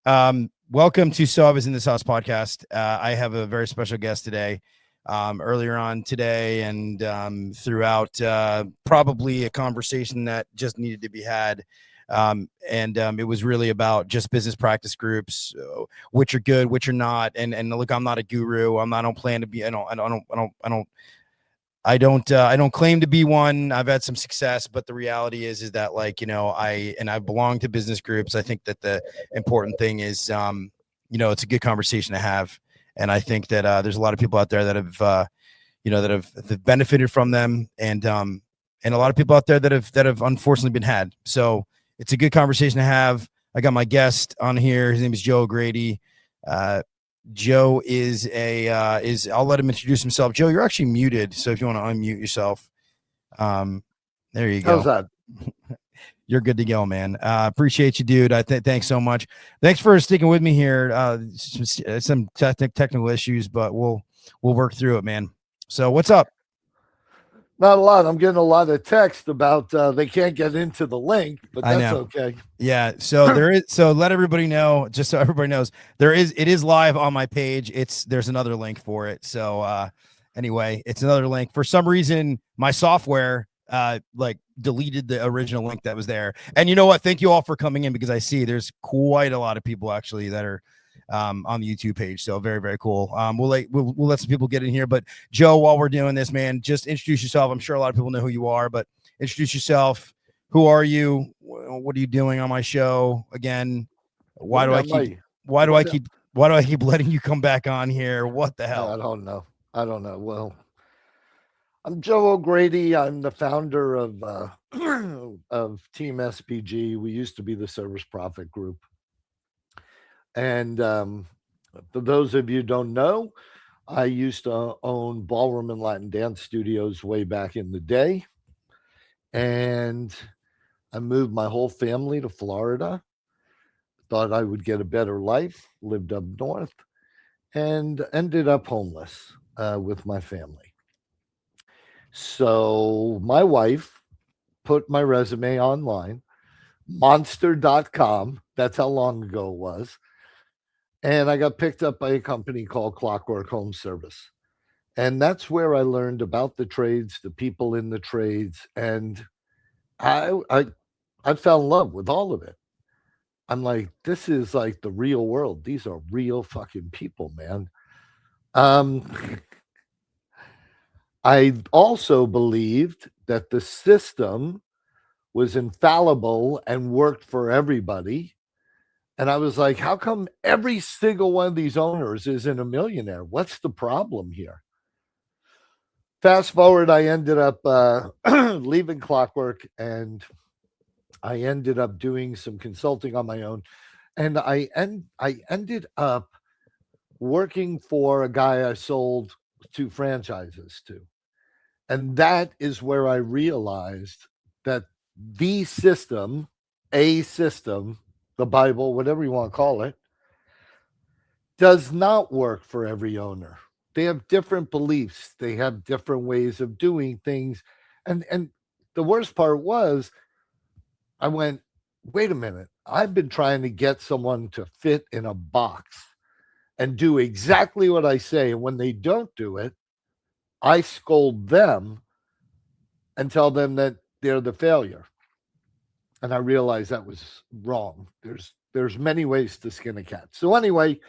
Welcome to So I Was in This House podcast. I have a very special guest today. Earlier on today and throughout probably a conversation that just needed to be had. It was really about just business practice groups, which are good, which are not. And look, I'm not a guru. I don't plan to be. I don't claim to be one. I've had some success, but the reality is that I belong to business groups. I think that the important thing is, it's a good conversation to have. And I think that there's a lot of people out there that have, that have benefited from them. And a lot of people out there that have unfortunately been had. So it's a good conversation to have. I got my guest on here. His name is Joe O'Grady. Joe is I'll let him introduce himself. Joe, you're actually muted. So if you want to unmute yourself, there you go. How's that? You're good to go, man. Appreciate you, dude. Thanks so much. Thanks for sticking with me here. Some technical issues, but we'll work through it, man. So what's up? Not a lot. I'm getting a lot of text about they can't get into the link, but that's okay. Yeah. So there is. So let everybody know, just so everybody knows, it is live on my page. There's another link for it. So anyway, it's another link. For some reason, my software deleted the original link that was there. And you know what? Thank you all for coming in, because I see there's quite a lot of people actually that are on the YouTube page. So very, very cool. We'll let some people get in here, but Joe, while we're doing this, man, just introduce yourself. I'm sure a lot of people know who you are, but introduce yourself. Who are you? What are you doing on my show again? Why do I keep letting you come back on here? What the hell? I don't know. Well, I'm Joe O'Grady. I'm the founder of Team SPG. We used to be the Service Profit Group. And for those of you who don't know, I used to own ballroom and Latin dance studios way back in the day. And I moved my whole family to Florida. Thought I would get a better life, lived up north, and ended up homeless with my family. So my wife put my resume online, monster.com. That's how long ago it was. And I got picked up by a company called Clockwork Home Service. And that's where I learned about the trades, the people in the trades. And I fell in love with all of it. I'm like, this is like the real world. These are real fucking people, man. I also believed that the system was infallible and worked for everybody. And I was like, how come every single one of these owners isn't a millionaire? What's the problem here? Fast forward, I ended up leaving Clockwork, and I ended up doing some consulting on my own. And I ended up working for a guy I sold 2 franchises to. And that is where I realized that the system, the Bible, whatever you want to call it, does not work for every owner. They have different beliefs. They have different ways of doing things. And the worst part was, I went, wait a minute. I've been trying to get someone to fit in a box and do exactly what I say. And when they don't do it, I scold them and tell them that they're the failure. And I realized that was wrong. There's many ways to skin a cat. So anyway,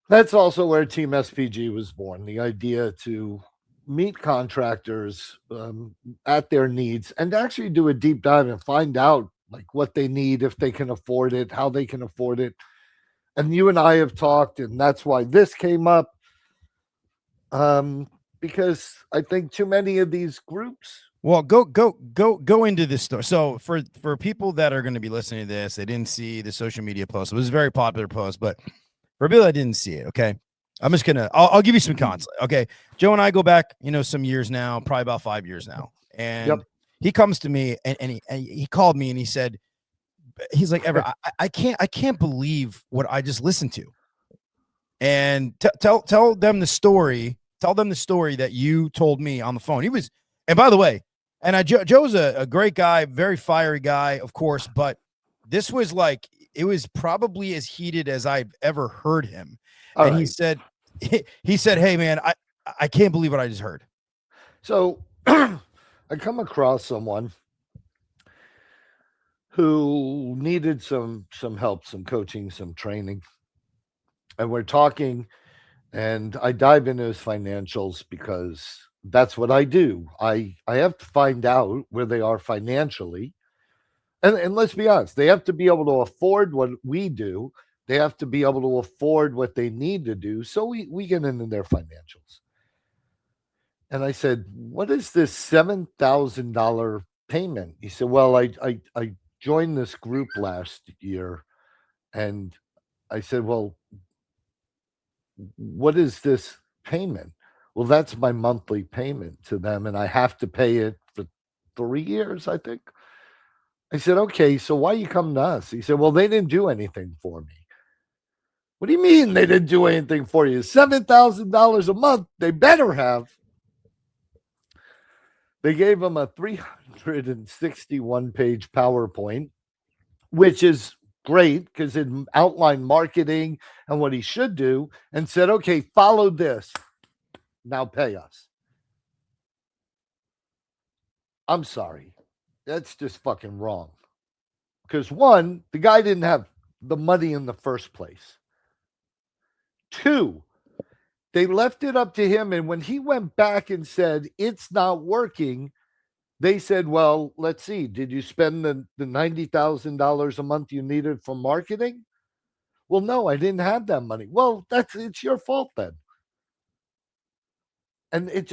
that's also where Team SPG was born. The idea to meet contractors at their needs and actually do a deep dive and find out like what they need, if they can afford it, how they can afford it. And you and I have talked, and that's why this came up. Because I think too many of these groups. Well, go into this story. So for people that are going to be listening to this, they didn't see the social media post. It was a very popular post, but for people that didn't see it, okay, I'm just gonna I'll give you some context. Okay, Joe and I go back, some years now, probably about 5 years now, and he comes to me and he called me and he said, he's like, Ever, I can't believe what I just listened to, and tell them the story. Tell them the story that you told me on the phone. He was, and by the way, and Joe's a great guy, very fiery guy, of course, but this was like, it was probably as heated as I've ever heard him. All And right. he said, "Hey man, I can't believe what I just heard." So I come across someone who needed some help, some coaching, some training. And we're talking, and I dive into his financials because that's what I do. I have to find out where they are financially. And let's be honest, they have to be able to afford what we do. They have to be able to afford what they need to do. So we get into their financials. And I said, "What is this $7,000 payment?" He said, "Well, I joined this group last year." And I said, "Well, what is this payment?" "Well, that's my monthly payment to them, and I have to pay it for 3 years, I think." I said, "Okay, so why you come to us?" He said, "Well, they didn't do anything for me." "What do you mean they didn't do anything for you? $7,000 a month. They better have." They gave him a 361-page PowerPoint, which is great because it outlined marketing and what he should do, and said, "Okay, follow this. Now pay us." I'm sorry. That's just fucking wrong. Because one, the guy didn't have the money in the first place. Two, they left it up to him. And when he went back and said, "It's not working," they said, "Well, let's see. Did you spend the $90,000 a month you needed for marketing?" "Well, no, I didn't have that money." "Well, it's your fault then." And it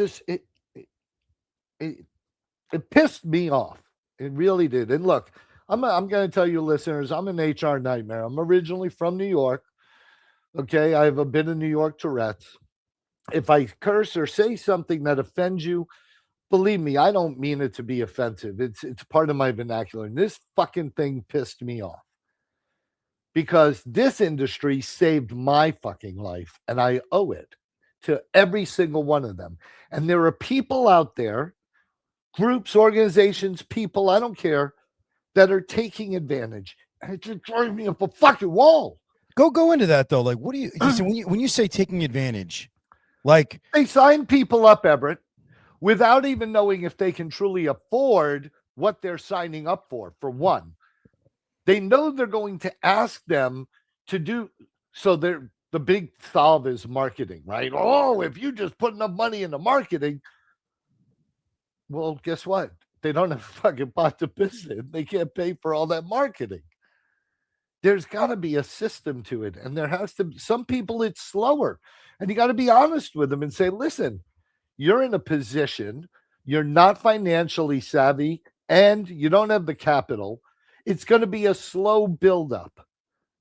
it pissed me off. It really did. And look, I'm going to tell you, listeners, I'm an HR nightmare. I'm originally from New York. Okay, I have a bit of New York Tourette's. If I curse or say something that offends you, believe me, I don't mean it to be offensive. It's part of my vernacular. And this fucking thing pissed me off because this industry saved my fucking life, and I owe it to every single one of them. And there are people out there, groups, organizations, people, I don't care, that are taking advantage. And it just drives me up a fucking wall. Go into that though. Like, what do you so when you say taking advantage, like They sign people up, Everett, without even knowing if they can truly afford what they're signing up for one. They know they're going to ask them to do so. The big solve is marketing, right? "Oh, if you just put enough money into marketing." Well, guess what? They don't have a fucking pot to piss in. They can't pay for all that marketing. There's got to be a system to it. And there has to be some people, it's slower. And you got to be honest with them and say, "Listen, you're in a position, you're not financially savvy, and you don't have the capital. It's going to be a slow buildup.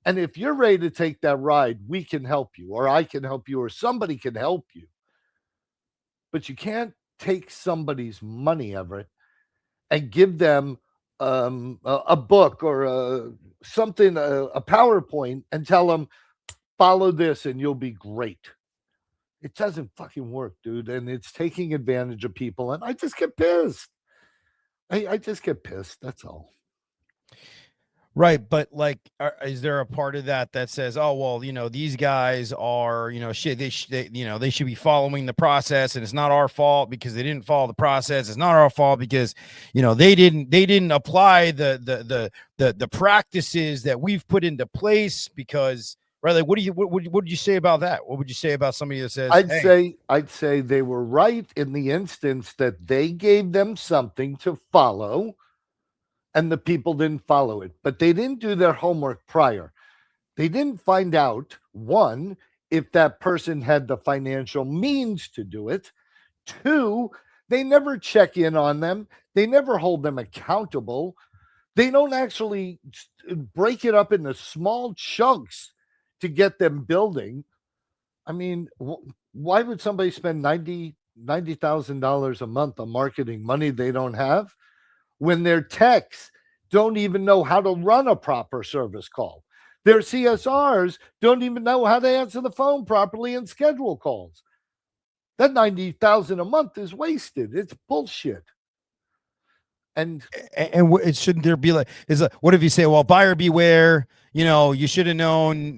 And if you're ready to take that ride, we can help you, or I can help you, or somebody can help you. But you can't take somebody's money, Everett, and give them a book or something, a PowerPoint, and tell them, follow this and you'll be great." It doesn't fucking work, dude. And it's taking advantage of people. And I just get pissed. I just get pissed. That's all. right, but like, is there a part of that that says, "Oh, well, these guys are, shit, they should be following the process, and it's not our fault because they didn't follow the process. It's not our fault because, they didn't apply the practices that we've put into place because." Right, like, what would you say about that? What would you say about somebody that says, I'd say they were right in the instance that they gave them something to follow and the people didn't follow it, but they didn't do their homework prior. They didn't find out, one, if that person had the financial means to do it. Two, they never check in on them. They never hold them accountable. They don't actually break it up into small chunks to get them building. I mean, why would somebody spend $90,000 a month on marketing, money they don't have, when their techs don't even know how to run a proper service call? Their CSRs don't even know how to answer the phone properly and schedule calls. That $90,000 a month is wasted. It's bullshit. And and shouldn't there be like, what if you say, well, buyer beware, you should have known,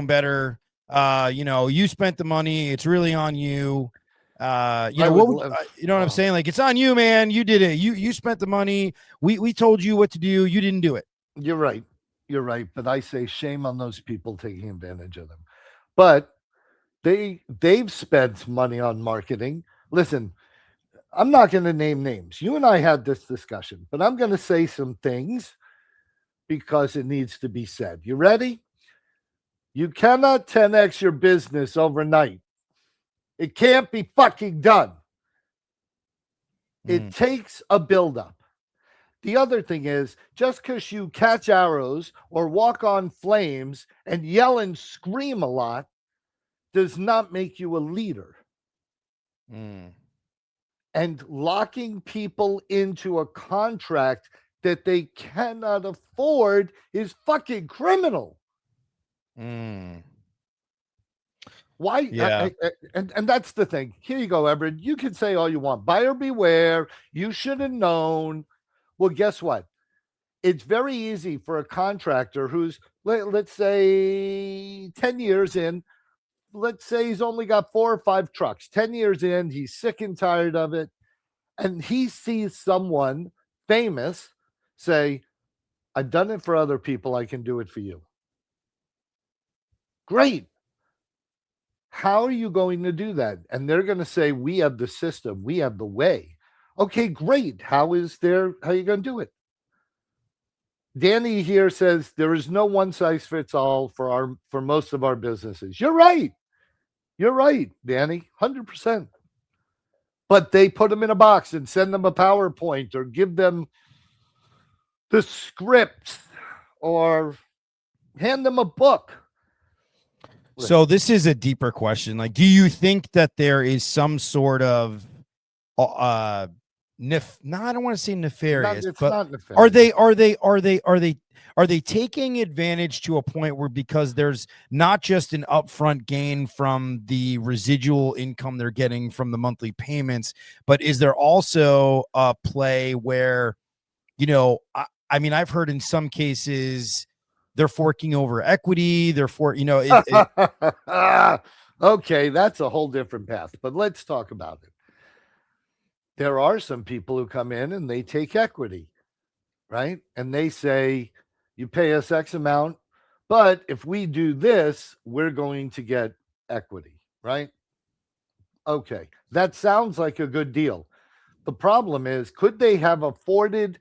better. You spent the money, it's really on you. I would What would love, you know what I'm well, saying? Like, it's on you, man. You did it. You spent the money. We told you what to do. You didn't do it. you're right. You're right. But I say shame on those people taking advantage of them. But they've spent money on marketing. Listen, I'm not going to name names. You and I had this discussion, but I'm going to say some things because it needs to be said. You ready? You cannot 10x your business overnight. It can't be fucking done. It takes a buildup. The other thing is, just because you catch arrows or walk on flames and yell and scream a lot does not make you a leader. And locking people into a contract that they cannot afford is fucking criminal. Why? Yeah. And that's the thing. Here you go, Everett. You can say all you want. Buyer beware. You should have known. Well, guess what? It's very easy for a contractor who's, let's say, 10 years in. Let's say he's only got 4 or 5 trucks. 10 years in, he's sick and tired of it. And he sees someone famous say, I've done it for other people. I can do it for you. Great. How are you going to do that? And they're going to say, we have the system. We have the way. Okay, great. How are you going to do it? Danny here says there is no one size fits all for most of our businesses. You're right. You're right, Danny. 100%. But they put them in a box and send them a PowerPoint or give them the script or hand them a book. So this is a deeper question. Like, do you think that there is some sort of no, I don't want to say nefarious, but not nefarious. are they taking advantage to a point where, because there's not just an upfront gain from the residual income they're getting from the monthly payments, but is there also a play where, I mean, I've heard in some cases they're forking over equity. Okay, that's a whole different path, but let's talk about it. There are some people who come in and they take equity, right? And they say, you pay us X amount, but if we do this, we're going to get equity, right? Okay, that sounds like a good deal. The problem is, could they have afforded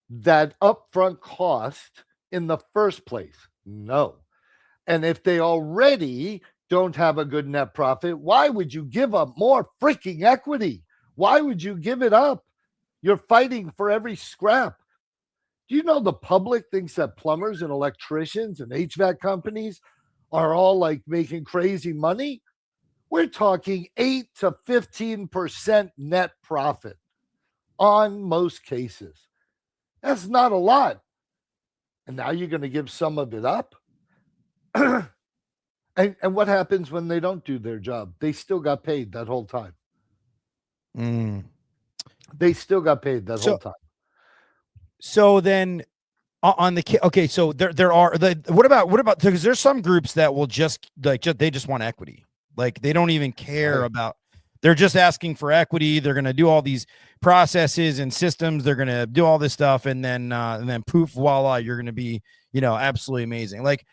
that upfront cost in the first place? No. And if they already don't have a good net profit, why would you give up more freaking equity? Why would you give it up? You're fighting for every scrap. Do you know the public thinks that plumbers and electricians and HVAC companies are all like making crazy money? We're talking 8 to 15% net profit on most cases. That's not a lot. And now you're going to give some of it up? And what happens when they don't do their job? They still got paid that whole time. They still got paid that whole time. So then on the okay, so there are what about, because there's some groups that will just they just want equity. Like, they don't even care about, they're just asking for equity. They're going to do all these processes and systems. They're going to do all this stuff. And then poof, voila, you're going to be, absolutely amazing. Like,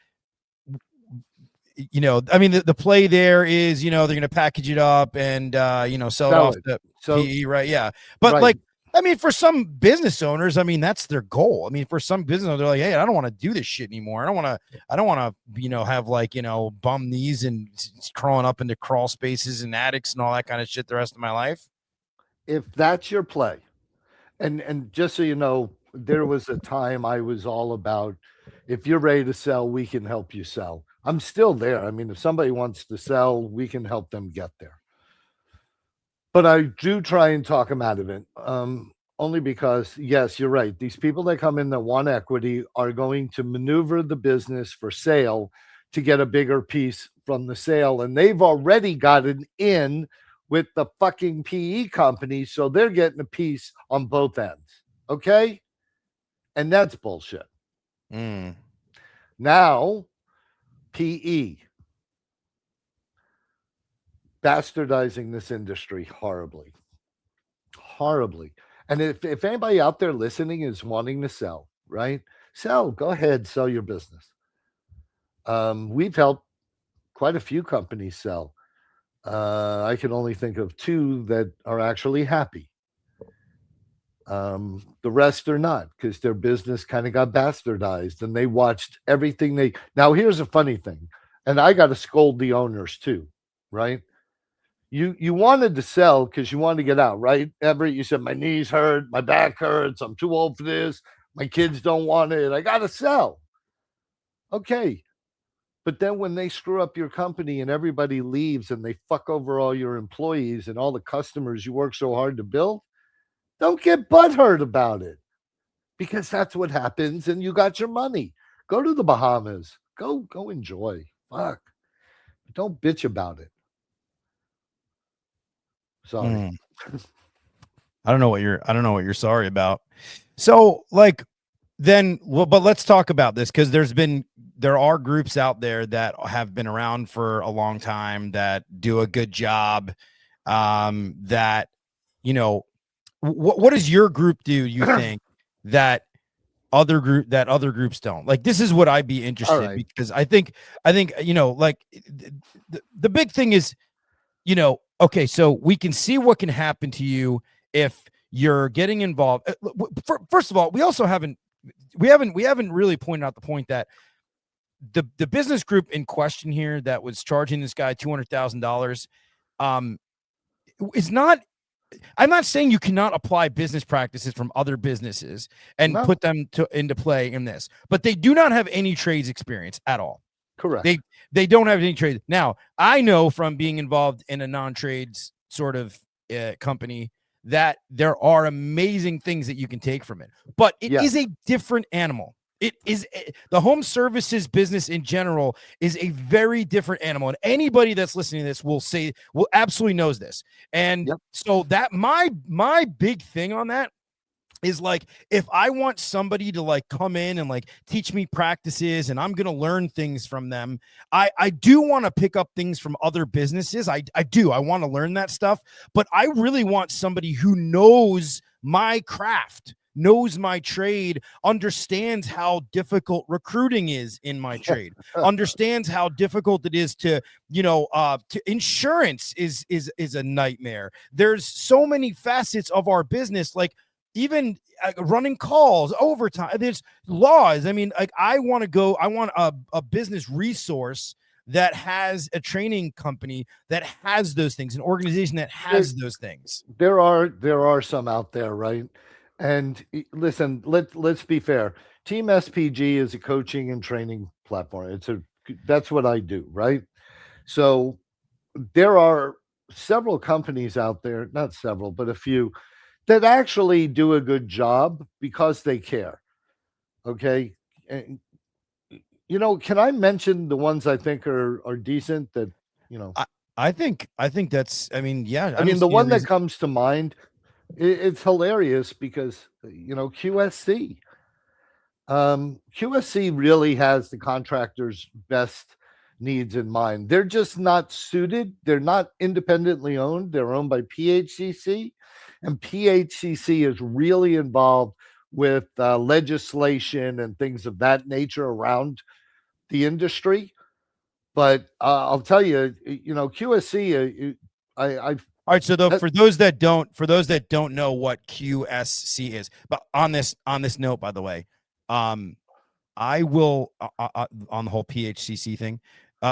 I mean, the play there is, they're going to package it up and, sell it off to PE, right? Yeah. But like, I mean, for some business owners, I mean, that's their goal. I mean, for some business owners, they're like, hey, I don't want to do this shit anymore. I don't want to, have like, bum knees and crawling up into crawl spaces and attics and all that kind of shit the rest of my life. If that's your play, and just so you know, there was a time I was all about, if you're ready to sell, we can help you sell. I'm still there. I mean, if somebody wants to sell, we can help them get there. But I do try and talk them out of it, only because, yes, you're right. These people that come in that want equity are going to maneuver the business for sale to get a bigger piece from the sale. And they've already gotten in with the fucking PE company, so they're getting a piece on both ends. Okay. And that's bullshit. Mm. Now, PE, bastardizing this industry horribly. Horribly. And if anybody out there listening is wanting to sell, right? Sell. Go ahead, sell your business. We've helped quite a few companies sell. I can only think of 2 that are actually happy. The rest are not, because their business kind of got bastardized and they watched everything they. Now, here's a funny thing, and I got to scold the owners too, right? You wanted to sell because you wanted to get out, right? Everett, you said, my knees hurt, my back hurts, I'm too old for this, my kids don't want it, I got to sell. Okay. But then when they screw up your company and everybody leaves and they fuck over all your employees and all the customers you work so hard to build, don't get butthurt about it, because that's what happens and you got your money. Go to the Bahamas. Go enjoy. Fuck. Don't bitch about it. Sorry. I don't know what you're sorry about. So like then well, but let's talk about this, because there are groups out there that have been around for a long time that do a good job. That, you know, what does your group do, you think, that other groups don't? Like, this is what I'd be interested in, because I think, you know, like the big thing is, you know, okay, so we can see what can happen to you if you're getting involved. First of all, we haven't really pointed out the point that the business group in question here that was charging this guy $200,000 is not. I'm not saying you cannot apply business practices from other businesses and put them into play in this, but they do not have any trades experience at all. Correct. They don't have any trades. Now, I know from being involved in a non-trades sort of company that there are amazing things that you can take from it, but it is a different animal. It is the home services business in general is a very different animal, and anybody that's listening to this will absolutely knows this. And so that my big thing on that is, like, if I want somebody to like come in and like teach me practices and I'm going to learn things from them, I do want to pick up things from other businesses. I do. I want to learn that stuff, but I really want somebody who knows my craft, knows my trade, understands how difficult recruiting is in my trade, understands how difficult it is to, you know, to insurance is a nightmare. There's so many facets of our business, like even running calls, overtime, there's laws. I mean, like I want a business resource that has a training company that has those things, an organization that has those things. There are some out there, right? And listen, let's be fair. Team SPG is a coaching and training platform. That's what I do, right? So there are several companies out there, not several, but a few, that actually do a good job because they care. Okay. And, you know, can I mention the ones I think are decent that, you know? I think that's, I mean, yeah. I mean, the one that comes to mind, it's hilarious because, you know, QSC. QSC really has the contractor's best needs in mind. They're just not suited. They're not independently owned. They're owned by PHCC, and PHCC is really involved with legislation and things of that nature around the industry. But I'll tell you, you know, QSC, all right, so for those that don't know what QSC is, but on this note, by the way, I will on the whole PHCC thing.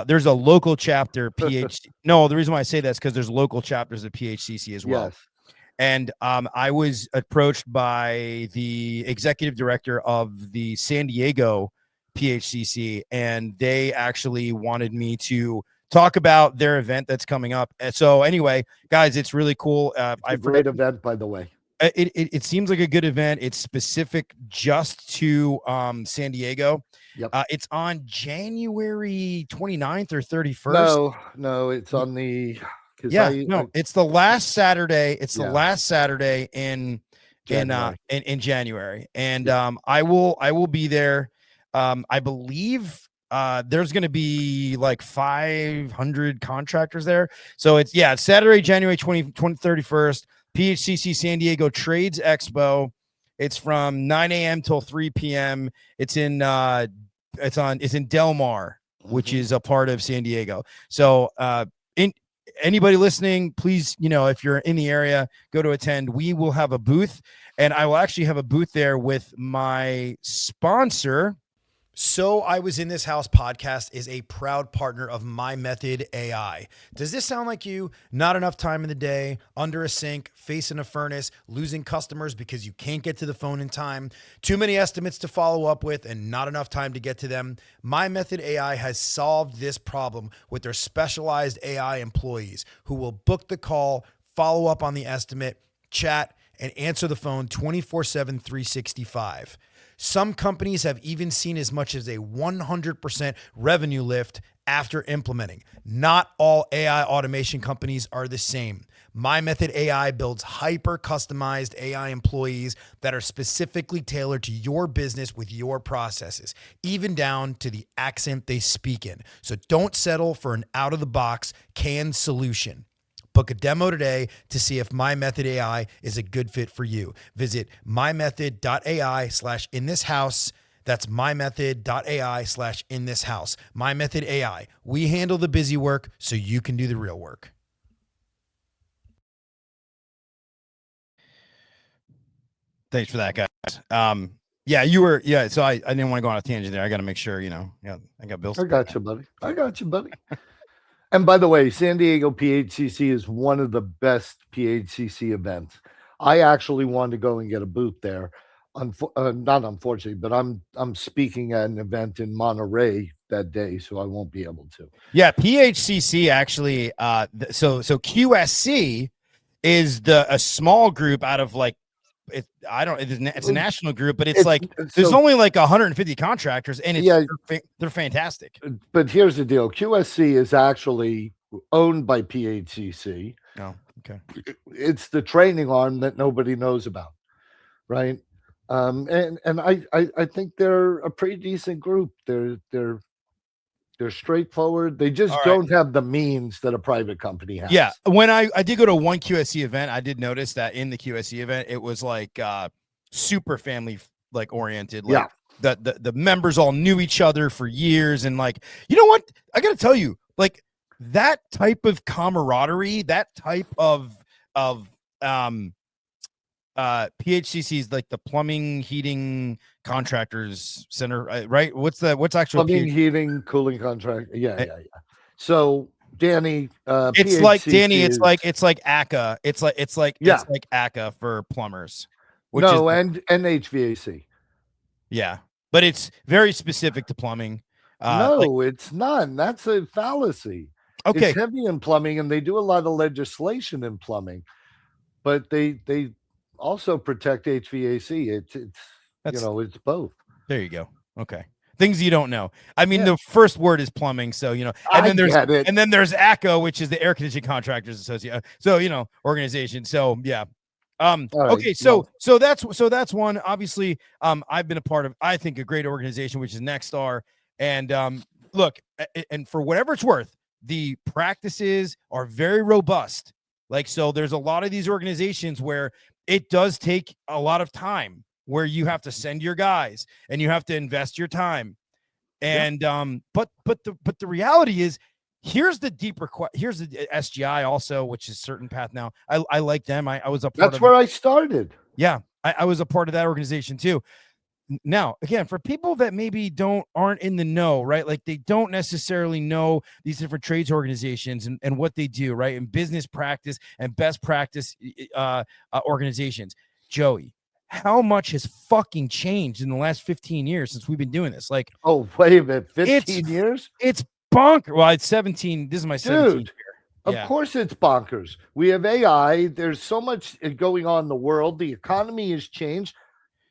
There's a local chapter No, the reason why I say that is because there's local chapters of PHCC as well. Yes. And I was approached by the executive director of the San Diego PHCC, and they actually wanted me to talk about their event that's coming up. So anyway, guys, it's really cool. A great event, by the way. It seems like a good event. It's specific just to San Diego. Yep. It's on January 29th or 31st. No, it's on the it's the last Saturday. It's the last Saturday in January. in January, and I will be there. I believe there's going to be like 500 contractors there. So it's Saturday, January 31st, PHCC San Diego Trades Expo. It's from 9 a.m. till 3 p.m. It's in Del Mar, which is a part of San Diego. So anybody listening, please, if you're in the area, go to attend. We will have a booth, and I will actually have a booth there with my sponsor. So I Was in This House podcast is a proud partner of My Method AI. Does this sound like you? Not enough time in the day, under a sink, facing a furnace, losing customers because you can't get to the phone in time, too many estimates to follow up with, and not enough time to get to them? My Method AI has solved this problem with their specialized AI employees who will book the call, follow up on the estimate, chat, and answer the phone 24/7, 365. Some companies have even seen as much as a 100% revenue lift after implementing. Not all AI automation companies are the same. My Method AI builds hyper-customized AI employees that are specifically tailored to your business with your processes, even down to the accent they speak in. So don't settle for an out-of-the-box canned solution. Book a demo today to see if My Method AI is a good fit for you. Visit mymethod.ai/inthishouse. That's mymethod.ai/inthishouse. My Method AI. We handle the busy work so you can do the real work. Thanks for that, guys. You were, so I didn't want to go on a tangent there. I got to make sure, I got bills. I got you, buddy. And by the way, San Diego PHCC is one of the best PHCC events. I actually wanted to go and get a booth there. Not unfortunately, but I'm speaking at an event in Monterey that day, so I won't be able to. Yeah, PHCC actually. So QSC is a small group out of like. It's a national group, but it's like there's only like 150 contractors, and they're fantastic. But here's the deal: QSC is actually owned by PHCC. Oh, okay. It's the training arm that nobody knows about, right? And I think they're a pretty decent group. They're straightforward. They just don't have the means that a private company has. Yeah. When I did go to one QSC event, I did notice that in the QSC event, it was like super family like oriented. Like the members all knew each other for years. And like, you know what? I got to tell you, like that type of camaraderie, that type of PHCC's like the plumbing, heating contractors center, right? What's actual plumbing, heating, cooling contract? Yeah. So Danny, it's PHCC like Danny. It's like ACA. It's like ACA for plumbers. And HVAC. Yeah, but it's very specific to plumbing. It's not. That's a fallacy. Okay, it's heavy in plumbing, and they do a lot of legislation in plumbing, but they also protect HVAC. It's both. There you go. Okay. Things you don't know. I mean, the first word is plumbing, so and then there's ACO, which is the Air Conditioning Contractors Association. So organization. So yeah. Okay, so that's one. Obviously, I've been a part of, I think, a great organization, which is Nexstar. And look, and for whatever it's worth, the practices are very robust. Like, so there's a lot of these organizations where it does take a lot of time, where you have to send your guys and you have to invest your time. And but the reality is, here's the deeper here's the SGI also, which is Certain Path now. I like them. I was a part That's where I started. Yeah, I was a part of that organization too. Now, again, for people that maybe aren't in the know, right? Like they don't necessarily know these different trades organizations and what they do, right? And business practice and best practice organizations. Joey, how much has fucking changed in the last 15 years since we've been doing this? Like, oh, wait a minute, 15 years? It's bonkers. Well, it's 17. This is my 17th year. Of course it's bonkers. We have AI. There's so much going on in the world. The economy has changed.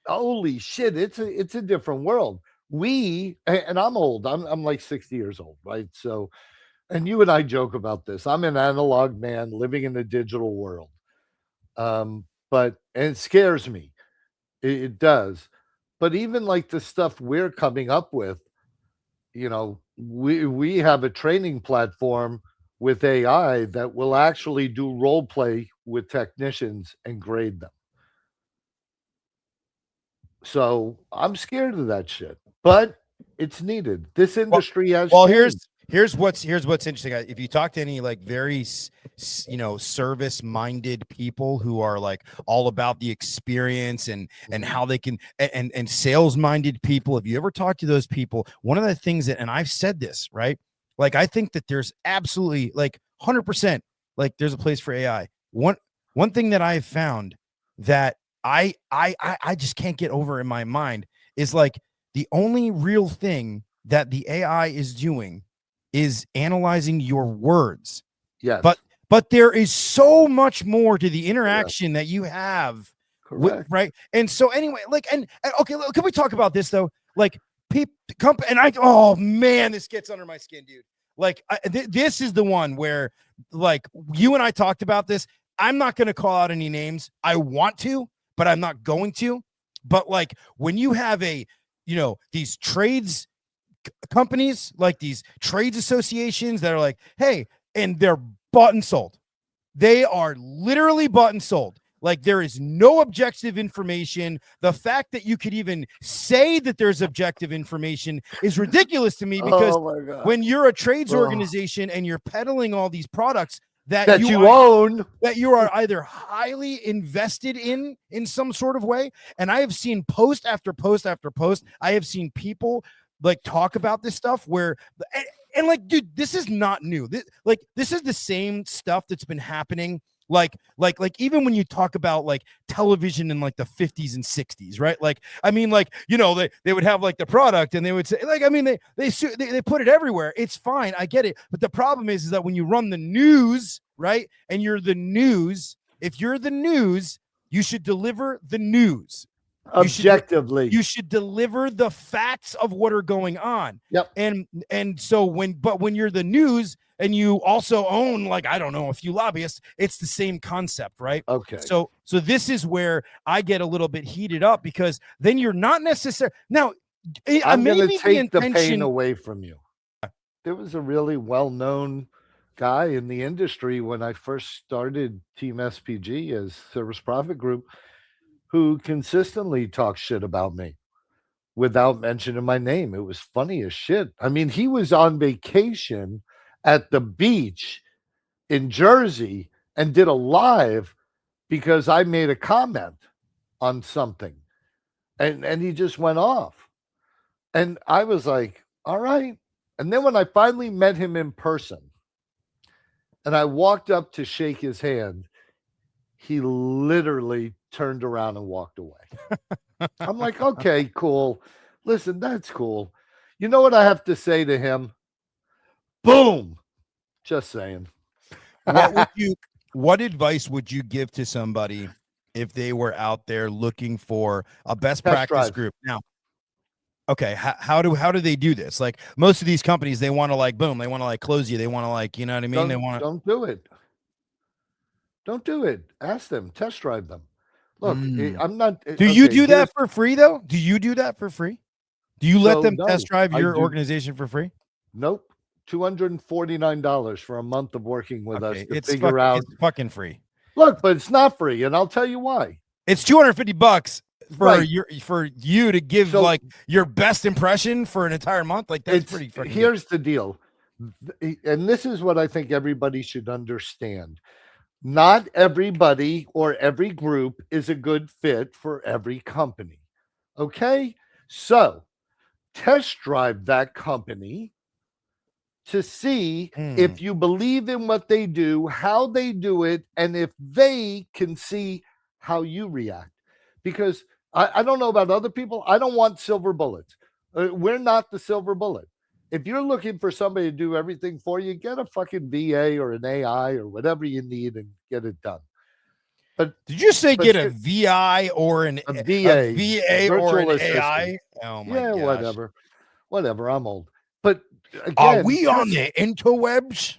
Holy shit, it's a different world. And I'm old. I'm like 60 years old, right? So, and you and I joke about this. I'm an analog man living in the digital world. and it scares me. It does. But even like the stuff we're coming up with, we have a training platform with AI that will actually do role play with technicians and grade them. So I'm scared of that shit, but it's needed. This industry has Well, changed. here's what's interesting. If you talk to any like very service minded people who are like all about the experience and how they can and sales minded people, if you ever talk to those people, one of the things that, and I've said this, right, like I think that there's absolutely like 100% like there's a place for AI. One thing that I've found that I just can't get over in my mind is like the only real thing that the AI is doing is analyzing your words. Yes. But there is so much more to the interaction that you have. Correct. Right. And so anyway, like, and okay, can we talk about this though? Like oh man, this gets under my skin, dude. Like this is the one where like you and I talked about this. I'm not going to call out any names. I want to, but I'm not going to. But like when you have these trades companies, like these trades associations that are like, hey, and they're bought and sold. They are literally bought and sold. Like there is no objective information. The fact that you could even say that there's objective information is ridiculous to me because when you're a trades organization and you're peddling all these products that you own, that you are either highly invested in some sort of way. And I have seen post after post after post. I have seen people like talk about this stuff where and like, dude, this is not new. This is the same stuff that's been happening. Like even when you talk about like television in like the 50s and 60s, right? Like, I mean, like, they would have like the product and they would say, like, I mean, they put it everywhere. It's fine. I get it. But the problem is that when you run the news, right? And you're the news, if you're the news, you should deliver the news. Objectively. You should deliver the facts of what are going on. Yep. And so when you're the news and you also own, like, I don't know, a few lobbyists, it's the same concept, right? Okay. So this is where I get a little bit heated up because then you're not necessarily now. I'm going to take the pain away from you. There was a really well-known guy in the industry when I first started Team SPG as Service Profit Group who consistently talked shit about me without mentioning my name. It was funny as shit. I mean, he was on vacation at the beach in Jersey and did a live because I made a comment on something. And he just went off. And I was like, all right. And then when I finally met him in person and I walked up to shake his hand, he literally turned around and walked away. I'm like, okay, cool. Listen, that's cool. You know what I have to say to him? Boom. Just saying. What advice would you give to somebody if they were out there looking for a best practice group? Now, okay, how do they do this? Like most of these companies, they want to like boom, they want to like close you, they want to like, you know what I mean? Don't do it. Don't do it. Ask them, test drive them. Look, I'm not. Do you do that for free though? Do you do that for free? Do you let them test drive your organization for free? Nope. $249 for a month of working with us to figure out. It's fucking free. Look, but it's not free, and I'll tell you why. It's $250 for you to give like your best impression for an entire month. Like that's pretty freaking Here's the deal, and this is what I think everybody should understand. Not everybody or every group is a good fit for every company. Okay? So test drive that company to see if you believe in what they do, how they do it, and if they can see how you react. Because I don't know about other people. I don't want silver bullets. We're not the silver bullet. If you're looking for somebody to do everything for you, get a fucking VA or an AI or whatever you need and get it done. But did you say get a VI or a VA or an assistant. AI? Oh my gosh. Whatever. I'm old. But again, are we on the interwebs?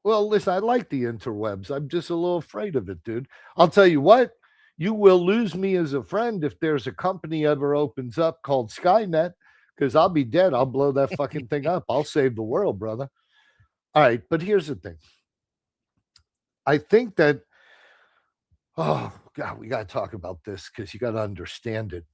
Well, listen, I like the interwebs. I'm just a little afraid of it, dude. I'll tell you what. You will lose me as a friend if there's a company ever opens up called Skynet, because I'll be dead. I'll blow that fucking thing up. I'll save the world, brother. All right, but here's the thing. I think that, oh God, we got to talk about this because you got to understand it.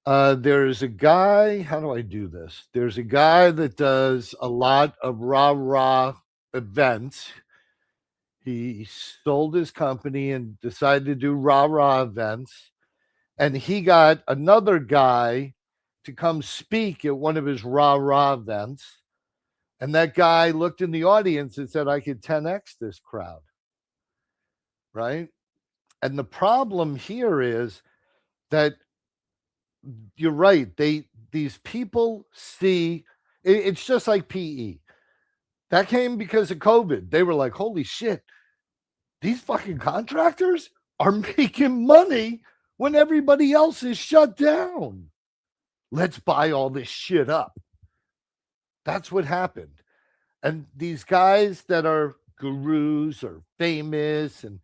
There's a guy, how do I do this? There's a guy that does a lot of rah-rah events. He sold his company and decided to do rah-rah events. And he got another guy to come speak at one of his rah-rah events. And that guy looked in the audience and said, I could 10x this crowd. Right? And the problem here is that you're right. These people see it's just like PE. That came because of COVID. They were like, holy shit, these fucking contractors are making money when everybody else is shut down. Let's buy all this shit up. That's what happened. And these guys that are gurus or famous and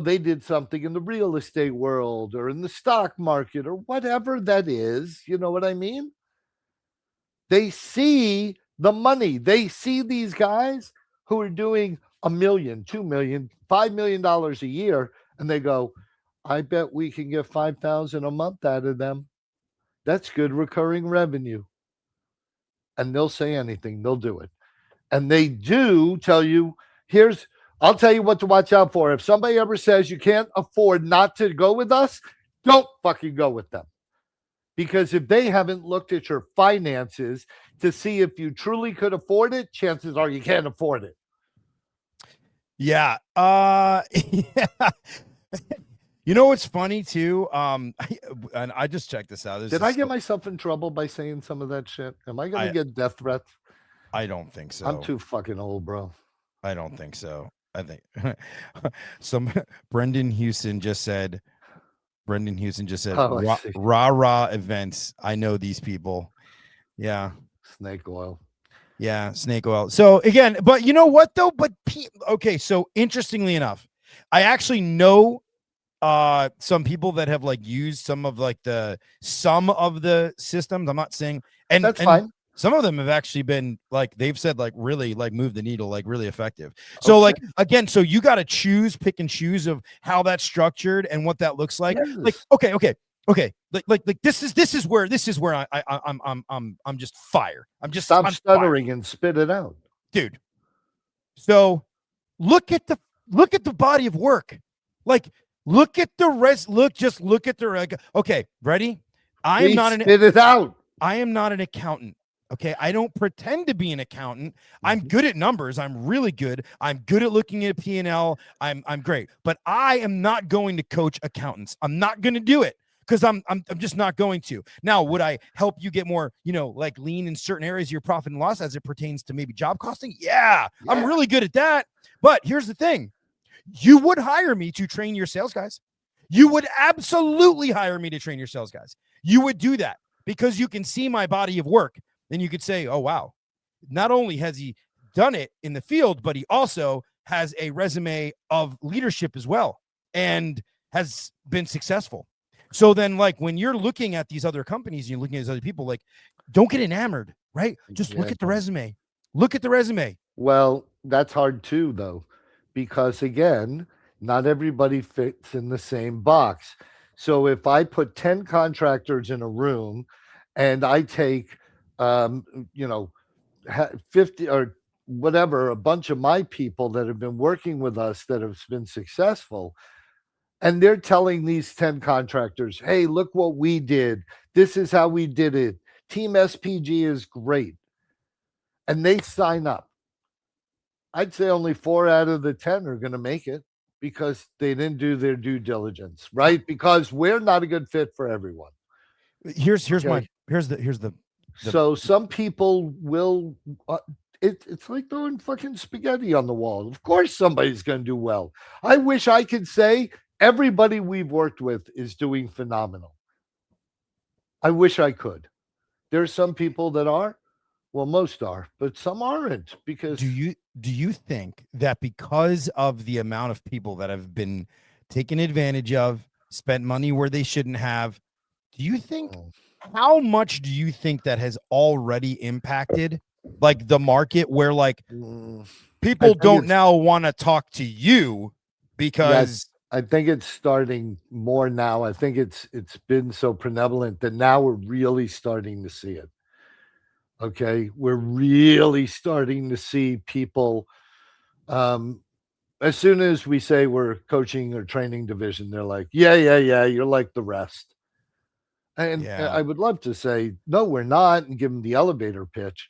they did something in the real estate world or in the stock market or whatever that is, you know what I mean? They see the money. They see these guys who are doing $1 million, $2 million, $5 million a year, and they go, I bet we can get 5,000 a month out of them. That's good recurring revenue. And they'll say anything, they'll do it. And they do tell you, I'll tell you what to watch out for. If somebody ever says you can't afford not to go with us, don't fucking go with them. Because if they haven't looked at your finances to see if you truly could afford it, chances are you can't afford it. Yeah. Yeah. You know what's funny too? And I just checked this out. Did I get myself in trouble by saying some of that shit? Am I going to get death threats? I don't think so. I'm too fucking old, bro. I don't think so. I think Brendan Houston just said, rah events. I know these people. Yeah. Snake oil. Yeah. Snake oil. So again, but you know what though? Okay. So interestingly enough, I actually know some people that have like used some of the systems. I'm not saying, and that's fine. Some of them have actually been like, they've said like really like move the needle, like really effective. So like, again, so you got to pick and choose of how that's structured and what that looks like. Yes. Like, okay. Like this is where I'm just fire. I'm stuttering and spit it out, dude. So look at the body of work. Like, look at the rest. Look at the, okay, ready? Spit it out. I am not an accountant. Okay. I don't pretend to be an accountant. I'm good at numbers. I'm really good. I'm good at looking at P&L. I'm great, but I am not going to coach accountants. I'm not going to do it because I'm just not going to. Now, would I help you get more, like lean in certain areas of your profit and loss as it pertains to maybe job costing? Yeah. I'm really good at that. But here's the thing. You would hire me to train your sales guys. You would absolutely hire me to train your sales guys. You would do that because you can see my body of work. Then you could say, oh, wow, not only has he done it in the field, but he also has a resume of leadership as well and has been successful. So then, like, when you're looking at these other companies, you're looking at these other people, like, don't get enamored, right? Just look at the resume. Look at the resume. Well, that's hard too, though, because again, not everybody fits in the same box. So if I put 10 contractors in a room and I take 50 or whatever, a bunch of my people that have been working with us that have been successful, and they're telling these 10 contractors, hey, look what we did. This is how we did it. Team SPG is great. And they sign up. I'd say only 4 out of the 10 are going to make it because they didn't do their due diligence, right? Because we're not a good fit for everyone. Here's the So some people will, it's like throwing fucking spaghetti on the wall. Of course somebody's going to do well. I wish I could say everybody we've worked with is doing phenomenal. I wish I could. There's some people that are, well, most are, but some aren't. Because do you think that because of the amount of people that have been taken advantage of, spent money where they shouldn't have. Do you think, Mm. how much do you think that has already impacted like the market where like I people think don't it's now want to talk to you yeah, because I think it's starting more now. I think it's been so prevalent that now we're really starting to see it. Okay, we're really starting to see people. Um, as soon as we say we're coaching or training division, they're like, "Yeah, yeah, yeah, you're like the rest." And yeah, I would love to say, "No, we're not," and give them the elevator pitch.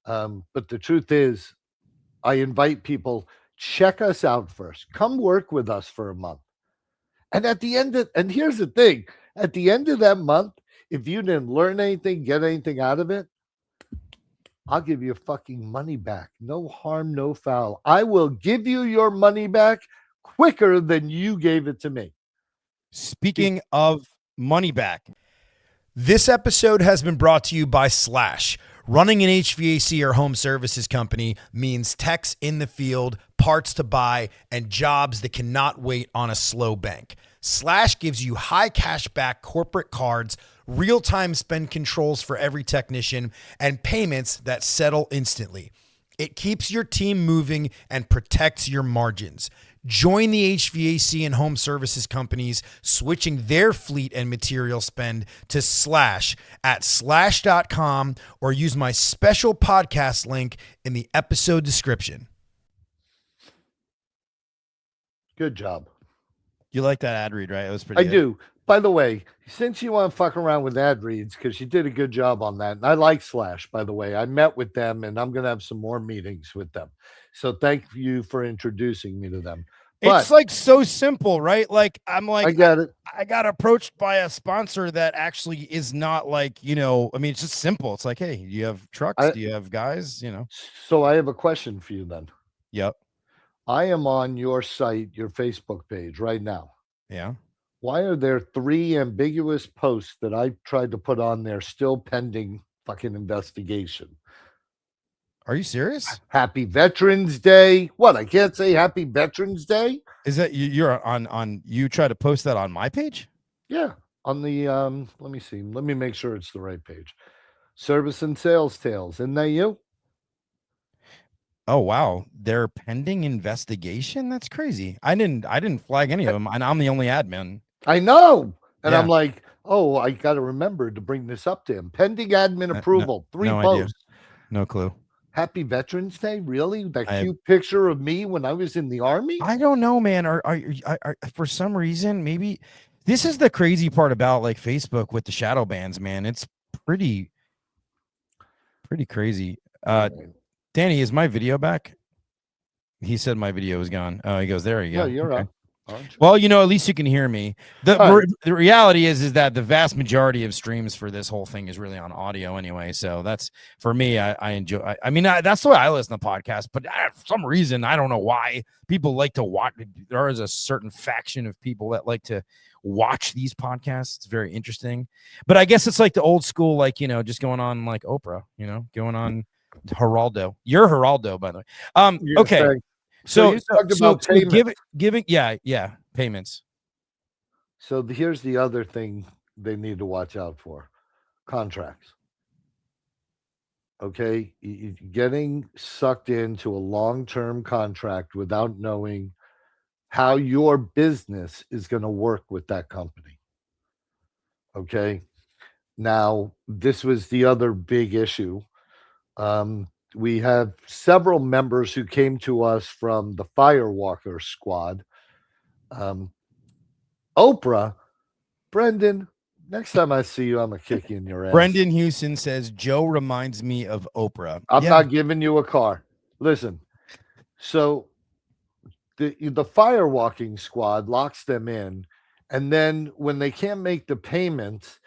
But the truth is, I invite people, check us out first. Come work with us for a month. And at the end of, and here's the thing, at the end of that month, if you didn't learn anything, get anything out of it, I'll give you fucking money back. No harm, no foul. I will give you your money back quicker than you gave it to me. speaking of money back, this episode has been brought to you by Slash. Running an HVAC or home services company means techs in the field, parts to buy, and jobs that cannot wait on a slow bank. Slash gives you high cashback corporate cards, real-time spend controls for every technician, and payments that settle instantly. It keeps your team moving and protects your margins. Join the HVAC and home services companies switching their fleet and material spend to Slash at slash.com or use my special podcast link in the episode description. Good job. You like that ad read, right? It was pretty I good. do. By the way, since you want to fuck around with ad reads, because you did a good job on that, and I like Slash, by the way. I met with them, and I'm going to have some more meetings with them. So thank you for introducing me to them. It's But like so simple, right? Like I'm I like get it. I got approached by a sponsor that actually is not like, I mean, it's just simple. It's like, hey, do you have trucks? I Do you have guys? so I have a question for you then. Yep. I am on your site, your Facebook page right now. Yeah. Why are there 3 ambiguous posts that I tried to put on there still pending fucking investigation? Are you serious? Happy Veterans Day. What? I can't say Happy Veterans Day? Is that you're on you try to post that on my page? Yeah. On the let me see. Let me make sure it's the right page. Service and sales tales. Isn't that you? Oh wow. They're pending investigation? That's crazy. I didn't flag any of them. And I'm the only admin. I know. And I'm Yeah. like, oh, I got to remember to bring this up to him. Pending admin No, approval. 3 no idea. posts. No clue. Happy Veterans Day? Really? That I have cute picture of me when I was in the army? I don't know, man. Are for some reason, maybe this is the crazy part about like Facebook with the shadow bans, man. It's pretty crazy. All right. Danny, is my video back? He said my video was gone. Oh, he goes, there you No, go. you're Okay. up. Aren't you? Well, at least you can hear me. The reality is that the vast majority of streams for this whole thing is really on audio anyway. So that's for me. I enjoy. I mean, that's the way I listen to podcasts. But for some reason, I don't know why people like to watch. There is a certain faction of people that like to watch these podcasts. It's very interesting. But I guess it's like the old school, like just going on like Oprah. Going on Geraldo. You're Geraldo, by the way. Yeah, Okay. thanks. So, you talked about payments. giving, yeah, payments. So here's the other thing they need to watch out for: contracts. Okay, getting sucked into a long-term contract without knowing how your business is going to work with that company. Okay, now this was the other big issue. We have several members who came to us from the Firewalker squad. Oprah, Brendan, next time I see you, I'm gonna kick you in your ass. Brendan Houston says Joe reminds me of Oprah. I'm not giving you a car. Listen, so the firewalking squad locks them in, and then when they can't make the payments,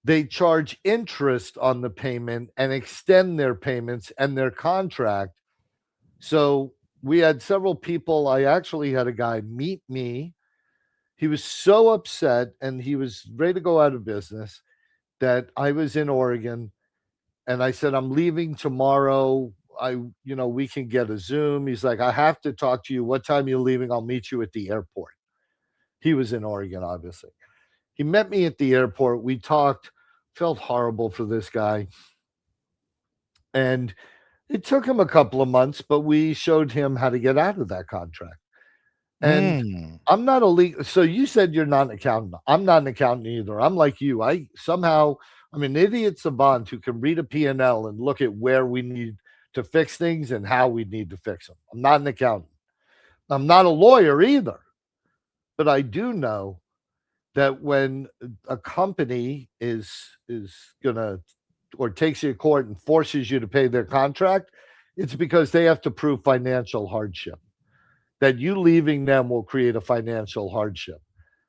they charge interest on the payment and extend their payments and their contract. So we had several people. I actually had a guy meet me. He was so upset and he was ready to go out of business that I was in Oregon and I said, I'm leaving tomorrow. We can get a Zoom. He's like, I have to talk to you. What time are you leaving? I'll meet you at the airport. He was in Oregon, obviously. He met me at the airport. We talked, felt horrible for this guy. And it took him a couple of months, but we showed him how to get out of that contract. And I'm not a legal. So you said you're not an accountant. I'm not an accountant either. I'm like you. I'm an idiot savant who can read a P&L and look at where we need to fix things and how we need to fix them. I'm not an accountant. I'm not a lawyer either. But I do know that when a company is gonna or takes you to court and forces you to pay their contract, it's because they have to prove financial hardship. That you leaving them will create a financial hardship,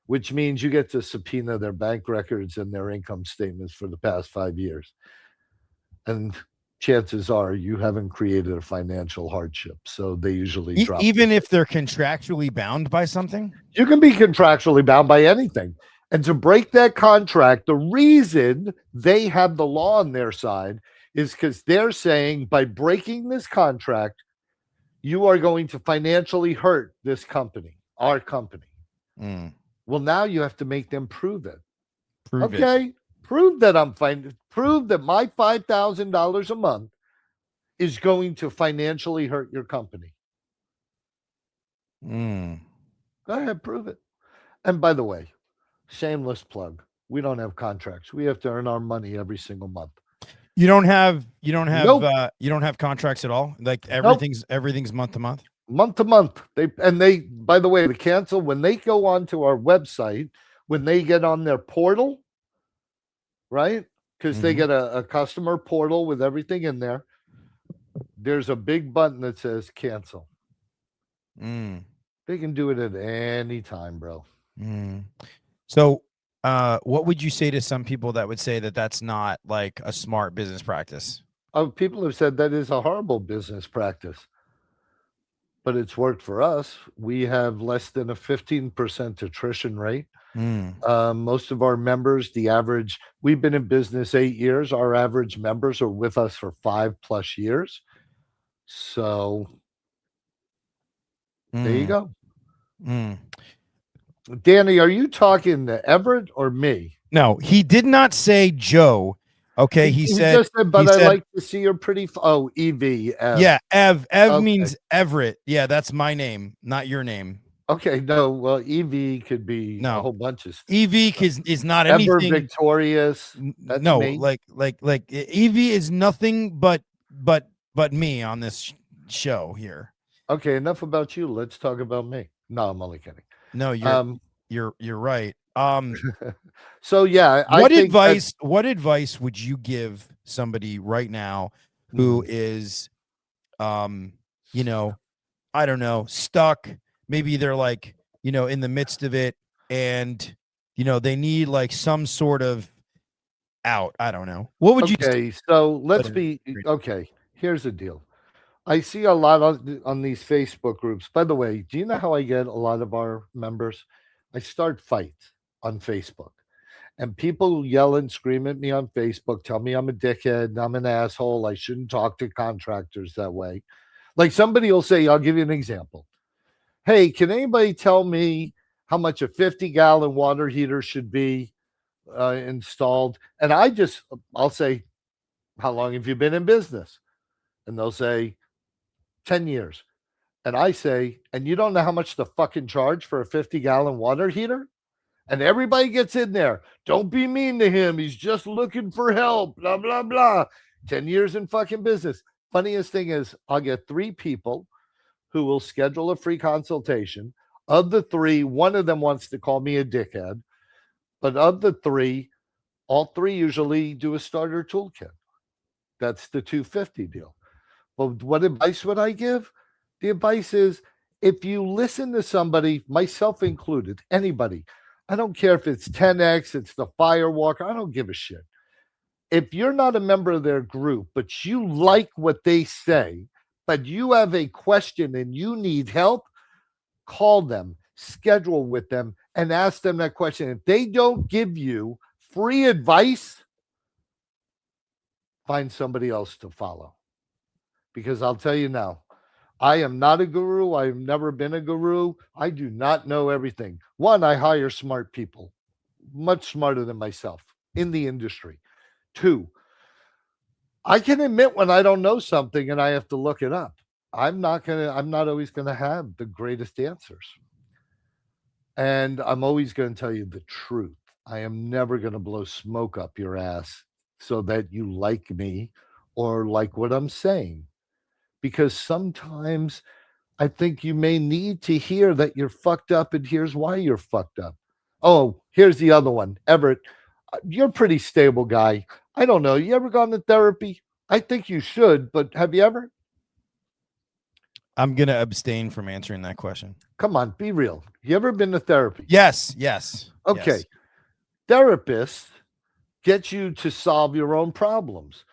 which means you get to subpoena their bank records and their income statements for the past 5 years. And chances are you haven't created a financial hardship. So they usually drop. Even if they're contractually bound by something? You can be contractually bound by anything. And to break that contract, the reason they have the law on their side is because they're saying by breaking this contract, you are going to financially hurt this company, our company. Well, now you have to make them prove it. Prove that I'm fine. Prove that my $5,000 a month is going to financially hurt your company. Go ahead, prove it. And by the way, shameless plug. We don't have contracts. We have to earn our money every single month. You don't have Nope. You don't have contracts at all? Like everything's month to month? Month to month. By the way, to cancel, when they go onto our website, when they get on their portal, right? Because they get a customer portal with everything in there. There's a big button that says cancel. They can do it at any time, bro. So what would you say to some people that would say that that's not like a smart business practice? People have said that is a horrible business practice, but it's worked for us. We have less than a 15% attrition rate. Most of our members, we've been in business 8 years. Our average members are with us for 5+ years. So there you go. Danny, are you talking to Everett or me? No, he did not say Joe. Okay, he said, just said, but I like to see your pretty. EV. Ev. Yeah, Ev. Ev means Everett. Yeah, that's my name, not your name. Okay, no. Well, EV could be a whole bunch of stuff. EV is not anything. Ever victorious. That's no, me. like EV is nothing but me on this show here. Okay, enough about you. Let's talk about me. No, I'm only kidding. No, you're right. So yeah, what advice would you give somebody right now who is I don't know, stuck? Maybe they're like, in the midst of it and they need like some sort of out. I don't know. What would you say? So let's be okay. Here's the deal. I see a lot on these Facebook groups. By the way, do you know how I get a lot of our members? I start fights on Facebook. And people yell and scream at me on Facebook, tell me I'm a dickhead, I'm an asshole, I shouldn't talk to contractors that way. Like somebody will say, I'll give you an example. Hey, can anybody tell me how much a 50-gallon water heater should be installed? And I'll say, how long have you been in business? And they'll say, 10 years. And I say, and you don't know how much to fucking charge for a 50-gallon water heater? And everybody gets in there. Don't be mean to him. He's just looking for help. Blah, blah, blah. 10 years in fucking business. Funniest thing is I'll get 3 people who will schedule a free consultation. Of the 3, one of them wants to call me a dickhead. But of the 3, all 3 usually do a starter toolkit. That's the $250 deal. But what advice would I give? The advice is if you listen to somebody, myself included, anybody, I don't care if it's 10X, it's the Firewalker, I don't give a shit. If you're not a member of their group, but you like what they say, but you have a question and you need help, call them, schedule with them, and ask them that question. If they don't give you free advice, find somebody else to follow. Because I'll tell you now, I am not a guru. I've never been a guru. I do not know everything. One, I hire smart people, much smarter than myself in the industry. Two, I can admit when I don't know something and I have to look it up. I'm not always gonna have the greatest answers. And I'm always gonna tell you the truth. I am never gonna blow smoke up your ass so that you like me or like what I'm saying. Because sometimes I think you may need to hear that you're fucked up, and here's why you're fucked up. Oh, here's the other one. Everett, you're a pretty stable guy. I don't know. You ever gone to therapy? I think you should, but have you ever? I'm gonna abstain from answering that question. Come on, be real. You ever been to therapy? Yes, yes. Okay. Yes. Therapists get you to solve your own problems.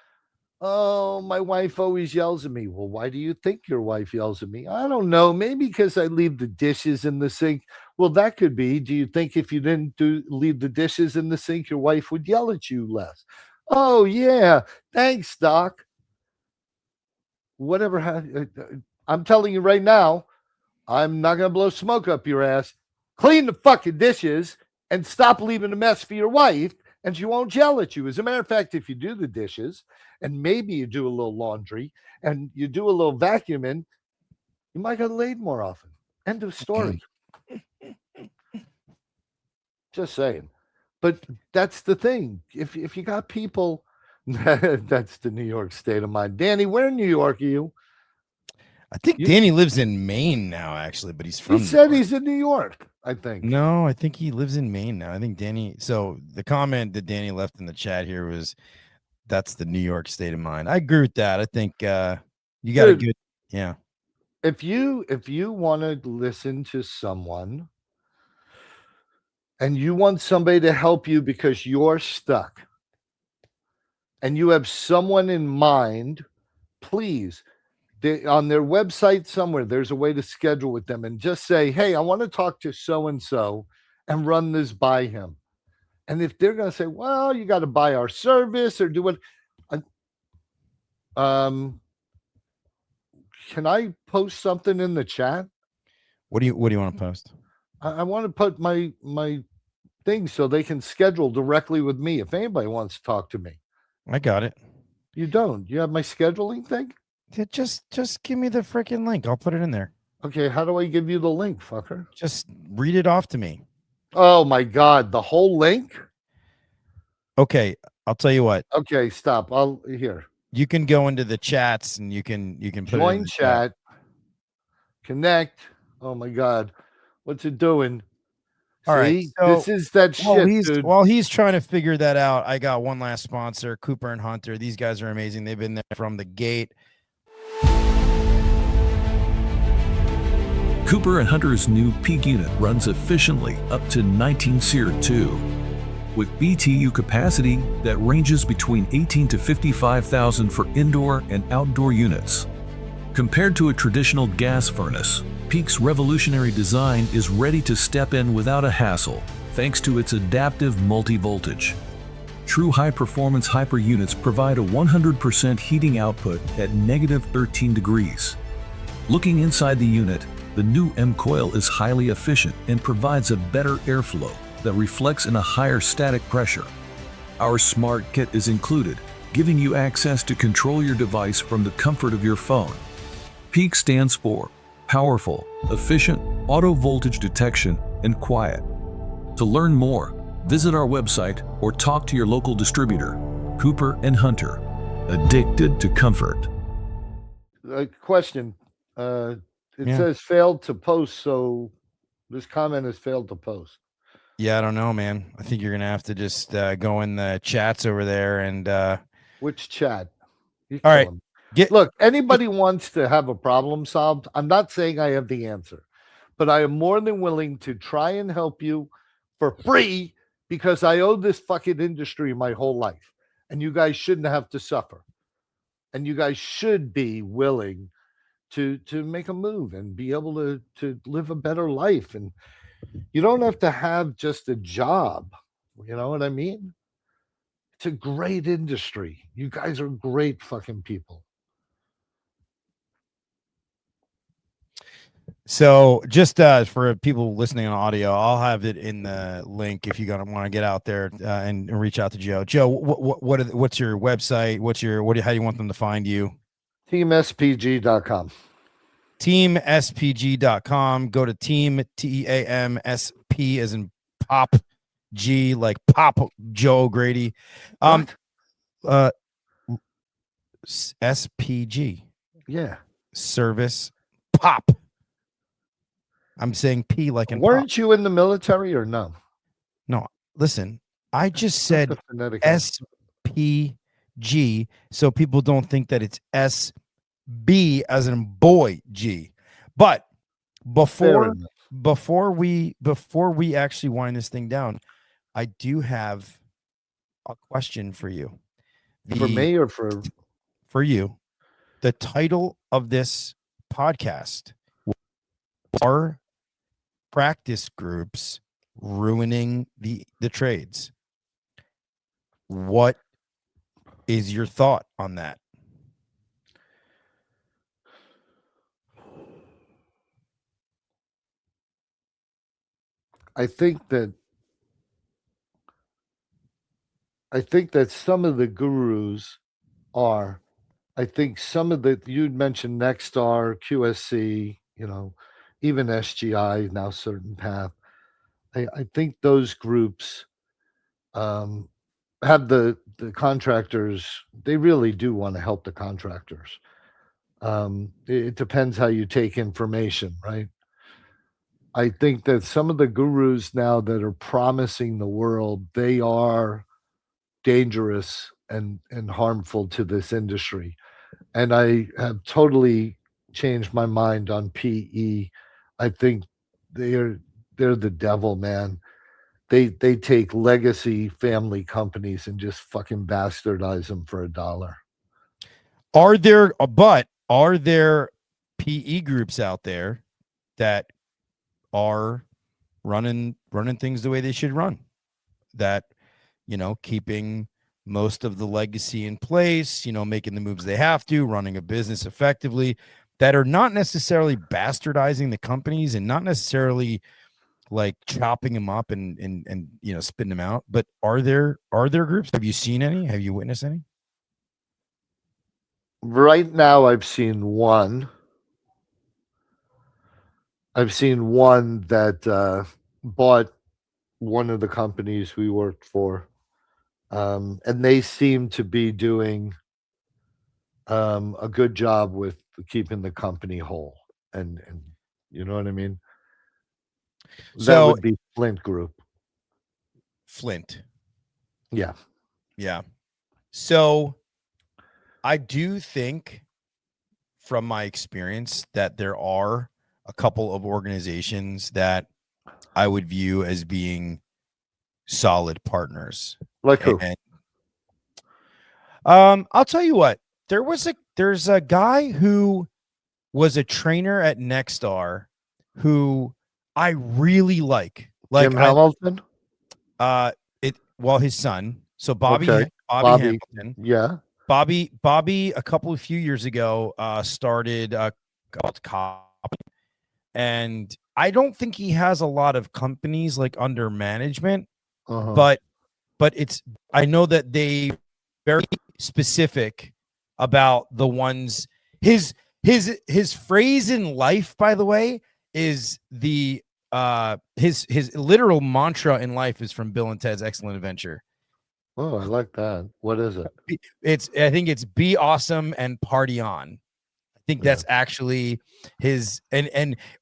Oh, my wife always yells at me. Well, why do you think your wife yells at me? I don't know. Maybe because I leave the dishes in the sink. Well, that could be. Do you think if you didn't leave the dishes in the sink, your wife would yell at you less? Oh, yeah. Thanks, Doc. Whatever. I'm telling you right now, I'm not going to blow smoke up your ass. Clean the fucking dishes and stop leaving a mess for your wife, and she won't yell at you. As a matter of fact, if you do the dishes and maybe you do a little laundry and you do a little vacuuming, you might get laid more often. End of story. Just saying. But that's the thing. If you got people, that's the New York state of mind. Danny, where in New York are you? I think Danny lives in Maine now, actually, but he's from. He said he's in New York, I think. No, I think he lives in Maine now. I think Danny. So the comment that Danny left in the chat here was, "That's the New York state of mind." I agree with that. I think you got a good, yeah. If you want to listen to someone and you want somebody to help you because you're stuck and you have someone in mind, please, on their website somewhere, there's a way to schedule with them and just say, hey, I want to talk to so and so and run this by him. And if they're going to say, well, you got to buy our service or do what, can I post something in the chat? What do you want to post? I want to put my thing so they can schedule directly with me if anybody wants to talk to me. I got it. You don't? You have my scheduling thing? Yeah, just give me the freaking link. I'll put it in there. Okay, how do I give you the link, fucker? Just read it off to me. Oh my God, the whole link? Okay, I'll tell you what. Okay, stop. I'll here. You can go into the chats and you can put join it in the chat. Connect. Oh my God, what's it doing? All right, so this is that shit, dude. While he's trying to figure that out, I got one last sponsor, Cooper and Hunter. These guys are amazing. They've been there from the gate. Cooper and Hunter's new peak unit runs efficiently up to 19 SEER 2 with BTU capacity that ranges between 18 to 55,000 for indoor and outdoor units. Compared to a traditional gas furnace, Peak's revolutionary design is ready to step in without a hassle thanks to its adaptive multi-voltage. True high-performance hyper units provide a 100% heating output at negative 13 degrees. Looking inside the unit, the new M-coil is highly efficient and provides a better airflow that reflects in a higher static pressure. Our smart kit is included, giving you access to control your device from the comfort of your phone. Peak stands for powerful, efficient, auto voltage detection, and quiet. To learn more, visit our website or talk to your local distributor. Cooper and Hunter, addicted to comfort. Question. It says failed to post, so this comment has failed to post. Yeah, I don't know, man. I think you're gonna have to just go in the chats over there and which chat? All right. Look, anybody wants to have a problem solved. I'm not saying I have the answer, but I am more than willing to try and help you for free because I owe this fucking industry my whole life. And you guys shouldn't have to suffer. And you guys should be willing to make a move and be able to live a better life. And you don't have to have just a job. You know what I mean? It's a great industry. You guys are great fucking people. So just for people listening on audio, I'll have it in the link if you want to get out there and reach out to Joe. Joe, what's your website? How do you want them to find you? TeamSPG.com. TeamSPG.com. Go to team TEAMSP as in Pop G, like Pop Joe Grady. SPG. Yeah. Service Pop. I'm saying P like in Weren't pop. you in the military or no? No, listen, I just said SPG so people don't think that it's SB as in boy G. But before we actually wind this thing down, I do have a question for you. For me or for you? The title of this podcast are practice groups ruining the trades. What is your thought on that? I think that some of the gurus are, I think some of the, you'd mentioned Nexstar, QSC, even SGI, now Certain Path. I think those groups have the contractors. They really do want to help the contractors. It depends how you take information, right? I think that some of the gurus now that are promising the world, they are dangerous and harmful to this industry. And I have totally changed my mind on PE. I think they're the devil, man. They take legacy family companies and just fucking bastardize them for $1. Are there PE groups out there that are running things the way they should run, that keeping most of the legacy in place, making the moves they have to, running a business effectively, that are not necessarily bastardizing the companies and not necessarily like chopping them up and spitting them out? But are there groups? Have you seen any? Have you witnessed any? Right now I've seen one. I've seen one that bought one of the companies we worked for, and they seem to be doing a good job with keeping the company whole, and you know what I mean. That would be Flint Group. Flint. Yeah. So I do think, from my experience, that there are a couple of organizations that I would view as being solid partners. Like who? And, I'll tell you what. There's a guy who was a trainer at Nexstar who I really like. Jim Hamilton? His son. So Bobby Hamilton. Yeah. Bobby a few years ago started called Cop, and I don't think he has a lot of companies like under management, but I know that they very specific about the ones. His phrase in life, by the way, is the his literal mantra in life is from Bill and Ted's Excellent Adventure. Oh, I like that. What is it? I think it's be awesome and party on. I think that's actually his,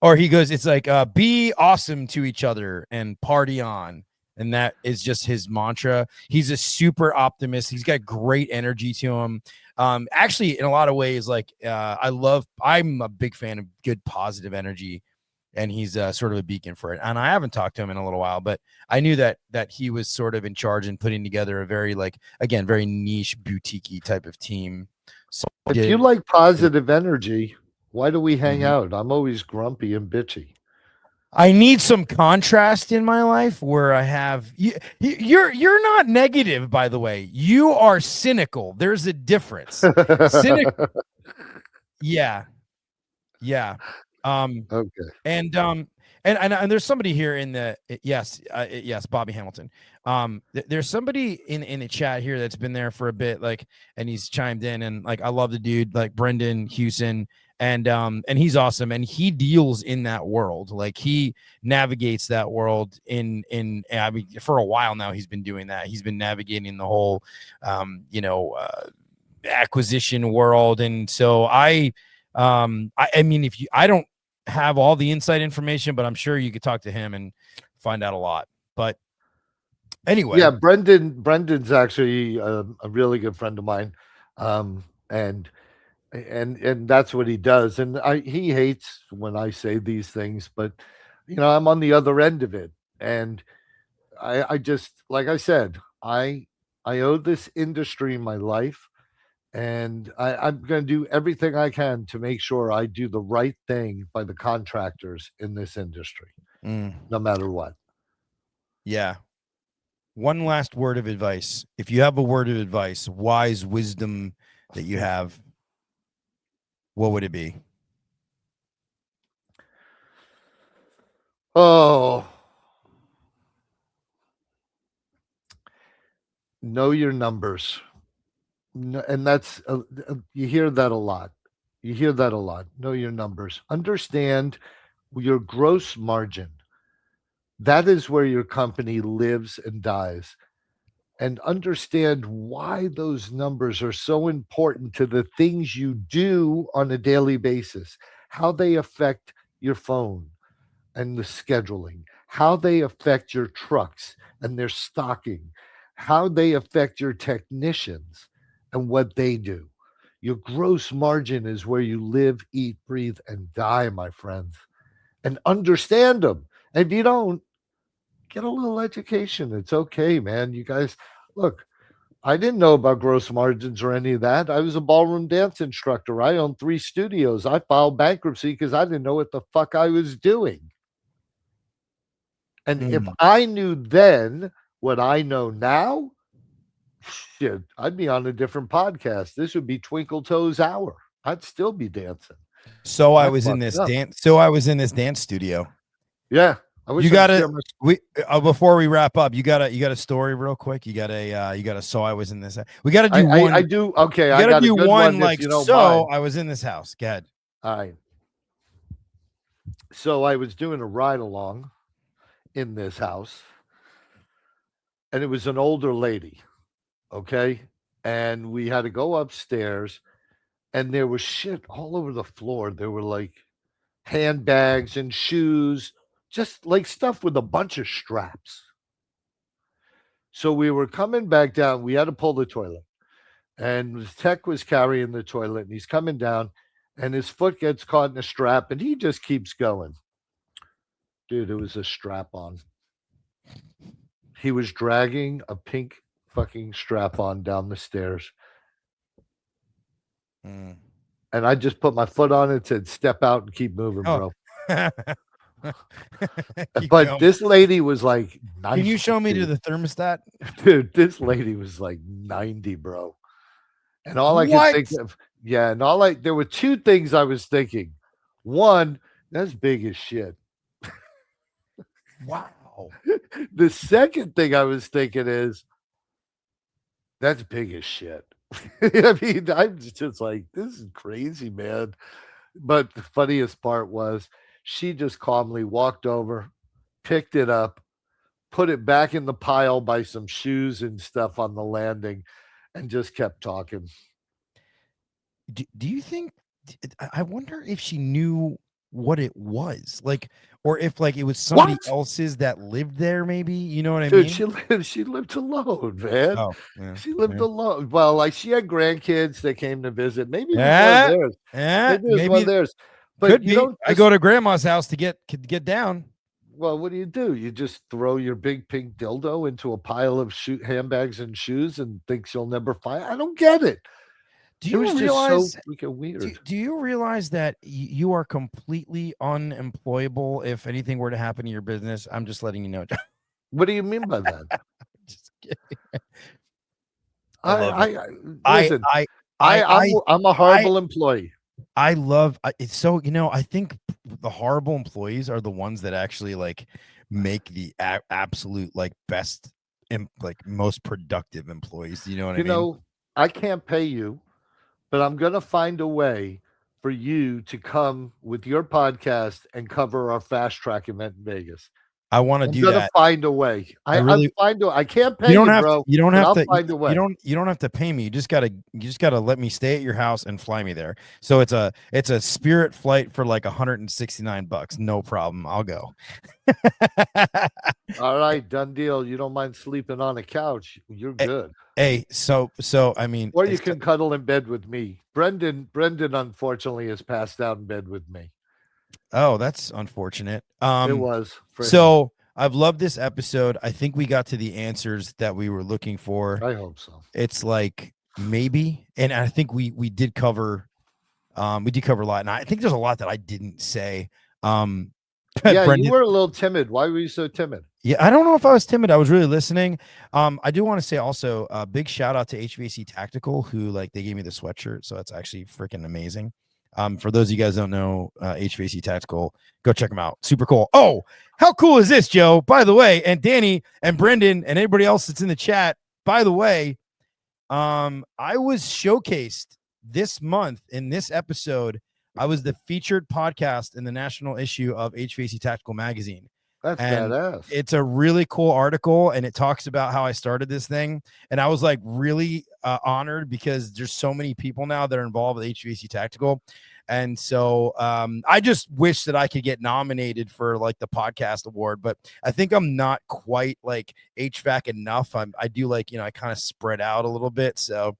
or he goes, it's like be awesome to each other and party on. And that is just his mantra. He's a super optimist. He's got great energy to him. Actually, in a lot of ways, like I'm a big fan of good positive energy, and he's sort of a beacon for it. And I haven't talked to him in a little while, but I knew that he was sort of in charge and putting together a very, very niche boutique-y type of team. So if you like positive energy, why do we hang out? I'm always grumpy and bitchy. I need some contrast in my life where I have you're not negative, by the way. You are cynical. There's a difference. Cynical. Yeah. Okay. And there's somebody here in the yes, Bobby Hamilton. There's somebody in the chat here that's been there for a bit, like, and he's chimed in, and like, I love the dude, like Brendan Hewson, and he's awesome, and he deals in that world, like he navigates that world I mean, for a while now. He's been doing that. He's been navigating the whole, acquisition world, and so I mean, I don't have all the inside information, but I'm sure you could talk to him and find out a lot. But anyway, yeah, Brendan's actually a really good friend of mine, and that's what he does. And he hates when I say these things, but I'm on the other end of it, and I just, like I said, I owe this industry my life. And I'm going to do everything I can to make sure I do the right thing by the contractors in this industry, no matter what. Yeah. One last word of advice. If you have a word of advice, wise wisdom that you have, what would it be? Oh, know your numbers. And that's you hear that a lot. Know your numbers. Understand your gross margin. That is where your company lives and dies. And understand why those numbers are so important to the things you do on a daily basis, how they affect your phone and the scheduling, how they affect your trucks and their stocking, how they affect your technicians and what they do. Your gross margin is where you live, eat, breathe, and die, my friends. And understand them. And if you don't, get a little education. It's okay, man. You guys, look, I didn't know about gross margins or any of that. I was a ballroom dance instructor. I owned 3 studios. I filed bankruptcy because I didn't know what the fuck I was doing. And if I knew then what I know now, shit, I'd be on a different podcast. This would be Twinkle Toes Hour. I'd still be dancing. So I was in this dance studio. Yeah. You gotta before we wrap up, you got a story real quick. You got a so I was in this. We got to do one. I do. Okay, I got to do one like so mind. I was in this house. Go ahead. All right. So I was doing a ride along in this house, and it was an older lady. Okay, and we had to go upstairs, and there was shit all over the floor. There were like handbags and shoes, just like stuff with a bunch of straps. So we were coming back down. We had to pull the toilet, and the tech was carrying the toilet, and he's coming down, and his foot gets caught in a strap, and he just keeps going. Dude, it was a strap on. He was dragging a pink fucking strap on down the stairs. And I just put my foot on it and said, step out and keep moving, bro. But this lady was like 90. Can you show me to the thermostat? Dude, this lady was like 90, bro. And all I could think of, there were 2 things I was thinking. One, that's big as shit. Wow. The second thing I was thinking is, that's big as shit. I mean, I'm just like, this is crazy, man. But the funniest part was she just calmly walked over, picked it up, put it back in the pile by some shoes and stuff on the landing, and just kept talking. Do you think, I wonder if she knew what it was, like, or if like it was somebody else's that lived there, maybe, you know what I mean? She lived alone, man. Oh, yeah, she lived alone. Well, like she had grandkids that came to visit. Maybe it was one of theirs. Maybe it was one of theirs. But you don't I go to grandma's house to get down. Well, what do? You just throw your big pink dildo into a pile of handbags and shoes and think she'll never find? I don't get it. Do you realize? So freaking weird. Do you realize that you are completely unemployable if anything were to happen to your business? I'm just letting you know. What do you mean by that? Just kidding. I'm a horrible employee. it's so, I think the horrible employees are the ones that actually like make the absolute like best and like most productive employees. You know what I You mean? know, I can't pay you, but I'm going to find a way for you to come with your podcast and cover our fast track event in Vegas. I want to I'm do going to that. find a way. I'll find a I can't pay You don't you, have to, bro, you don't but have I'll to, find a way. you don't have to pay me. You just gotta let me stay at your house and fly me there. So it's a Spirit flight for like $169. No problem. I'll go. All right, done deal. You don't mind sleeping on a couch. You're good. Hey, so I mean, Or you can cuddle in bed with me. Brendan, unfortunately, has passed out in bed with me. oh, that's unfortunate. It was for him. So I've loved this episode. I think we got to the answers that we were looking for. I hope so. It's like maybe, and I think we did cover a lot, and I think there's a lot that I didn't say. Yeah, Brendan, you were a little timid. Why were you so timid? yeah, I don't know if I was timid. I was really listening. I do want to say also a big shout out to HVAC Tactical, who like they gave me the sweatshirt, so it's actually freaking amazing. For those of you guys don't know, HVAC Tactical, go check them out. Super cool. Oh, how cool is this, Joe? By the way, and Danny and Brendan and everybody else that's in the chat. By the way, I was showcased this month in this episode. I was the featured podcast in the national issue of HVAC Tactical magazine. That's And badass. it's a really cool article, and it talks about how I started this thing. And I was like really honored because there's so many people now that are involved with HVAC Tactical. And so I just wish that I could get nominated for like the podcast award, but I think I'm not quite like HVAC enough. I do like, I kind of spread out a little bit. So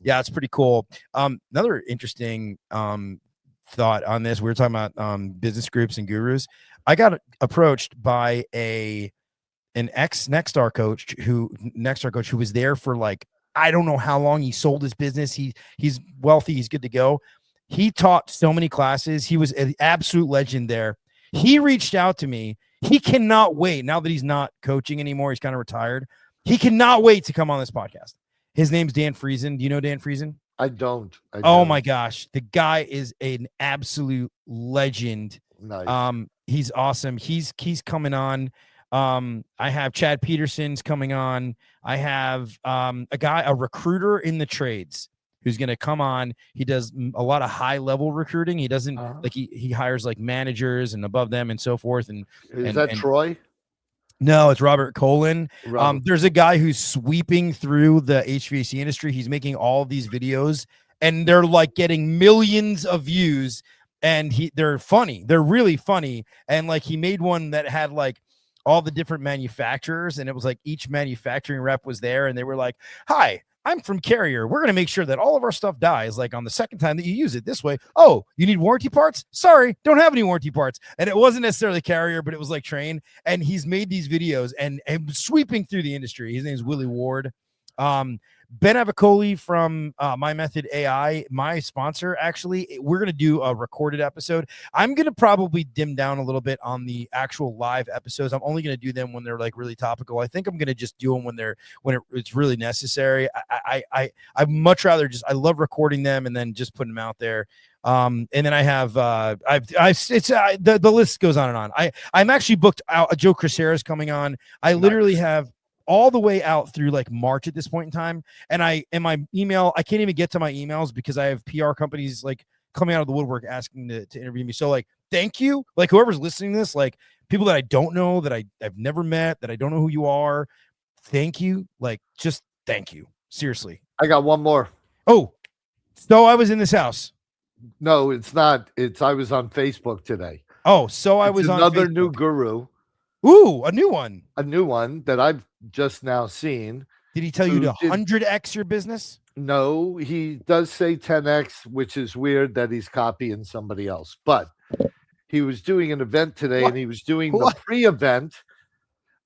yeah, it's pretty cool. Another interesting thought on this, we were talking about business groups and gurus. I got approached by an ex Nexstar coach who was there for like, I don't know how long. He sold his business. He's wealthy. He's good to go. He taught so many classes. He was an absolute legend there. He reached out to me. He cannot wait now that he's not coaching anymore. He's kind of retired. He cannot wait to come on this podcast. His name's Dan Friesen. Do you know Dan Friesen? I don't. Oh my gosh. The guy is an absolute legend. Nice. He's awesome. He's coming on. I have Chad Peterson's coming on. I have a recruiter in the trades who's going to come on. He does a lot of high level recruiting. He doesn't like he hires like managers and above them and so forth. And is that Troy? No, it's Robert Colin. There's a guy who's sweeping through the HVAC industry. He's making all of these videos, and they're like getting millions of views. And they're funny. They're really funny. And like he made one that had like all the different manufacturers, and it was like each manufacturing rep was there, and they were like, "Hi, I'm from Carrier. We're going to make sure that all of our stuff dies like on the second time that you use it this way. Oh, you need warranty parts? Sorry, don't have any warranty parts." And it wasn't necessarily Carrier, but it was like Train. And he's made these videos and sweeping through the industry. His name is Willie Ward. Ben Avicoli from My Method AI, my sponsor, actually, we're going to do a recorded episode. I'm going to probably dim down a little bit on the actual live episodes. I'm only going to do them when they're like really topical. I think I'm going to just do them when it's really necessary. I'd much rather I love recording them and then just putting them out there. And then I have the list goes on and on. I'm actually booked out. Joe Crisera's coming on. I literally have all the way out through like March at this point in time. And in my email, I can't even get to my emails because I have PR companies like coming out of the woodwork asking to interview me. So like, thank you. Like whoever's listening to this, like people that I don't know, that I've never met, that I don't know who you are. Thank you. Like, just thank you. Seriously. I got one more. Oh, so I was in this house. No, it's not. I was on Facebook today. Oh, so I was on another Facebook. New guru. Ooh, a new one. A new one that I've just now seen. Did he tell you to 100x your business? No, he does say 10x, which is weird that he's copying somebody else. But he was doing an event today, and he was doing the pre-event,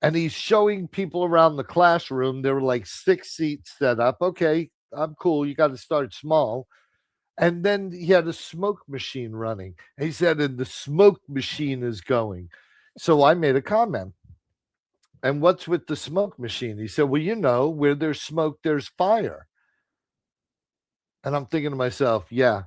and he's showing people around the classroom. There were like 6 seats set up. Okay, I'm cool. You got to start small. And then he had a smoke machine running. And he said, and the smoke machine is going. So I made a comment. And what's with the smoke machine? He said, well, where there's smoke, there's fire. And I'm thinking to myself, yeah,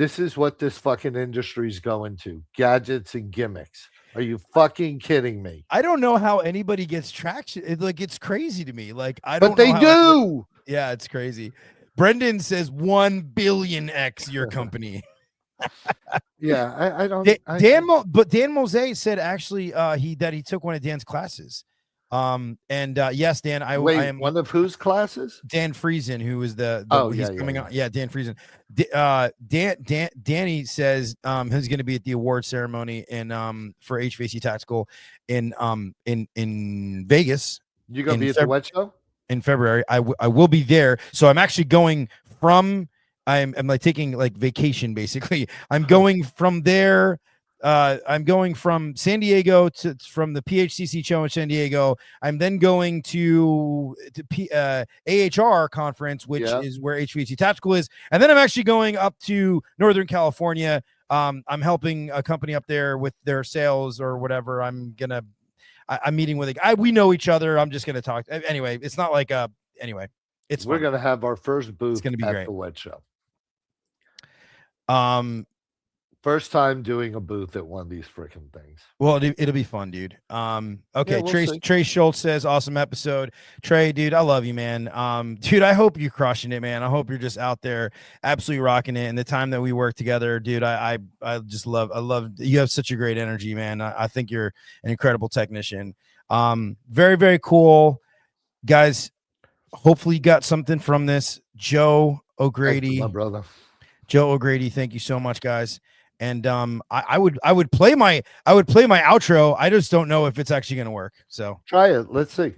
This is what this fucking industry's going to. Gadgets and gimmicks. Are you fucking kidding me? I don't know how anybody gets traction. It's crazy to me. Like, I don't But they know how do. Yeah, it's crazy. Brendan says 1 billion X your company. Yeah, I don't. But Dan Mose said actually he took one of Dan's classes. Yes, Dan, I am one of whose classes? Dan Friesen, who is he's coming on. Yeah, Dan Friesen. Danny says he's going to be at the award ceremony for HVAC Tactical in Vegas. You gonna be at the wet show in February? I will be there. So I'm actually going from. I'm like taking like vacation basically. I'm going from there. I'm going from San Diego from the PHCC show in San Diego. I'm then going to AHR conference, which is where HVAC Tactical is, and then I'm actually going up to Northern California. I'm helping a company up there with their sales or whatever. I'm meeting with we know each other. I'm just gonna talk anyway. It's not like anyway. We're gonna have our first booth. It's gonna be great. The wet show. First time doing a booth at one of these freaking things. Well, it'll be fun, dude. Okay. Yeah, Trey Schultz says, awesome episode. Trey, dude, I love you, man. Dude, I hope you're crushing it, man. I hope you're just out there absolutely rocking it. And the time that we work together, dude, I just love you have such a great energy, man. I think you're an incredible technician. Very, very cool. Guys, hopefully you got something from this. Joe O'Grady. My brother. Joe O'Grady, thank you so much, guys. And I would play my outro. I just don't know if it's actually going to work. So try it. Let's see.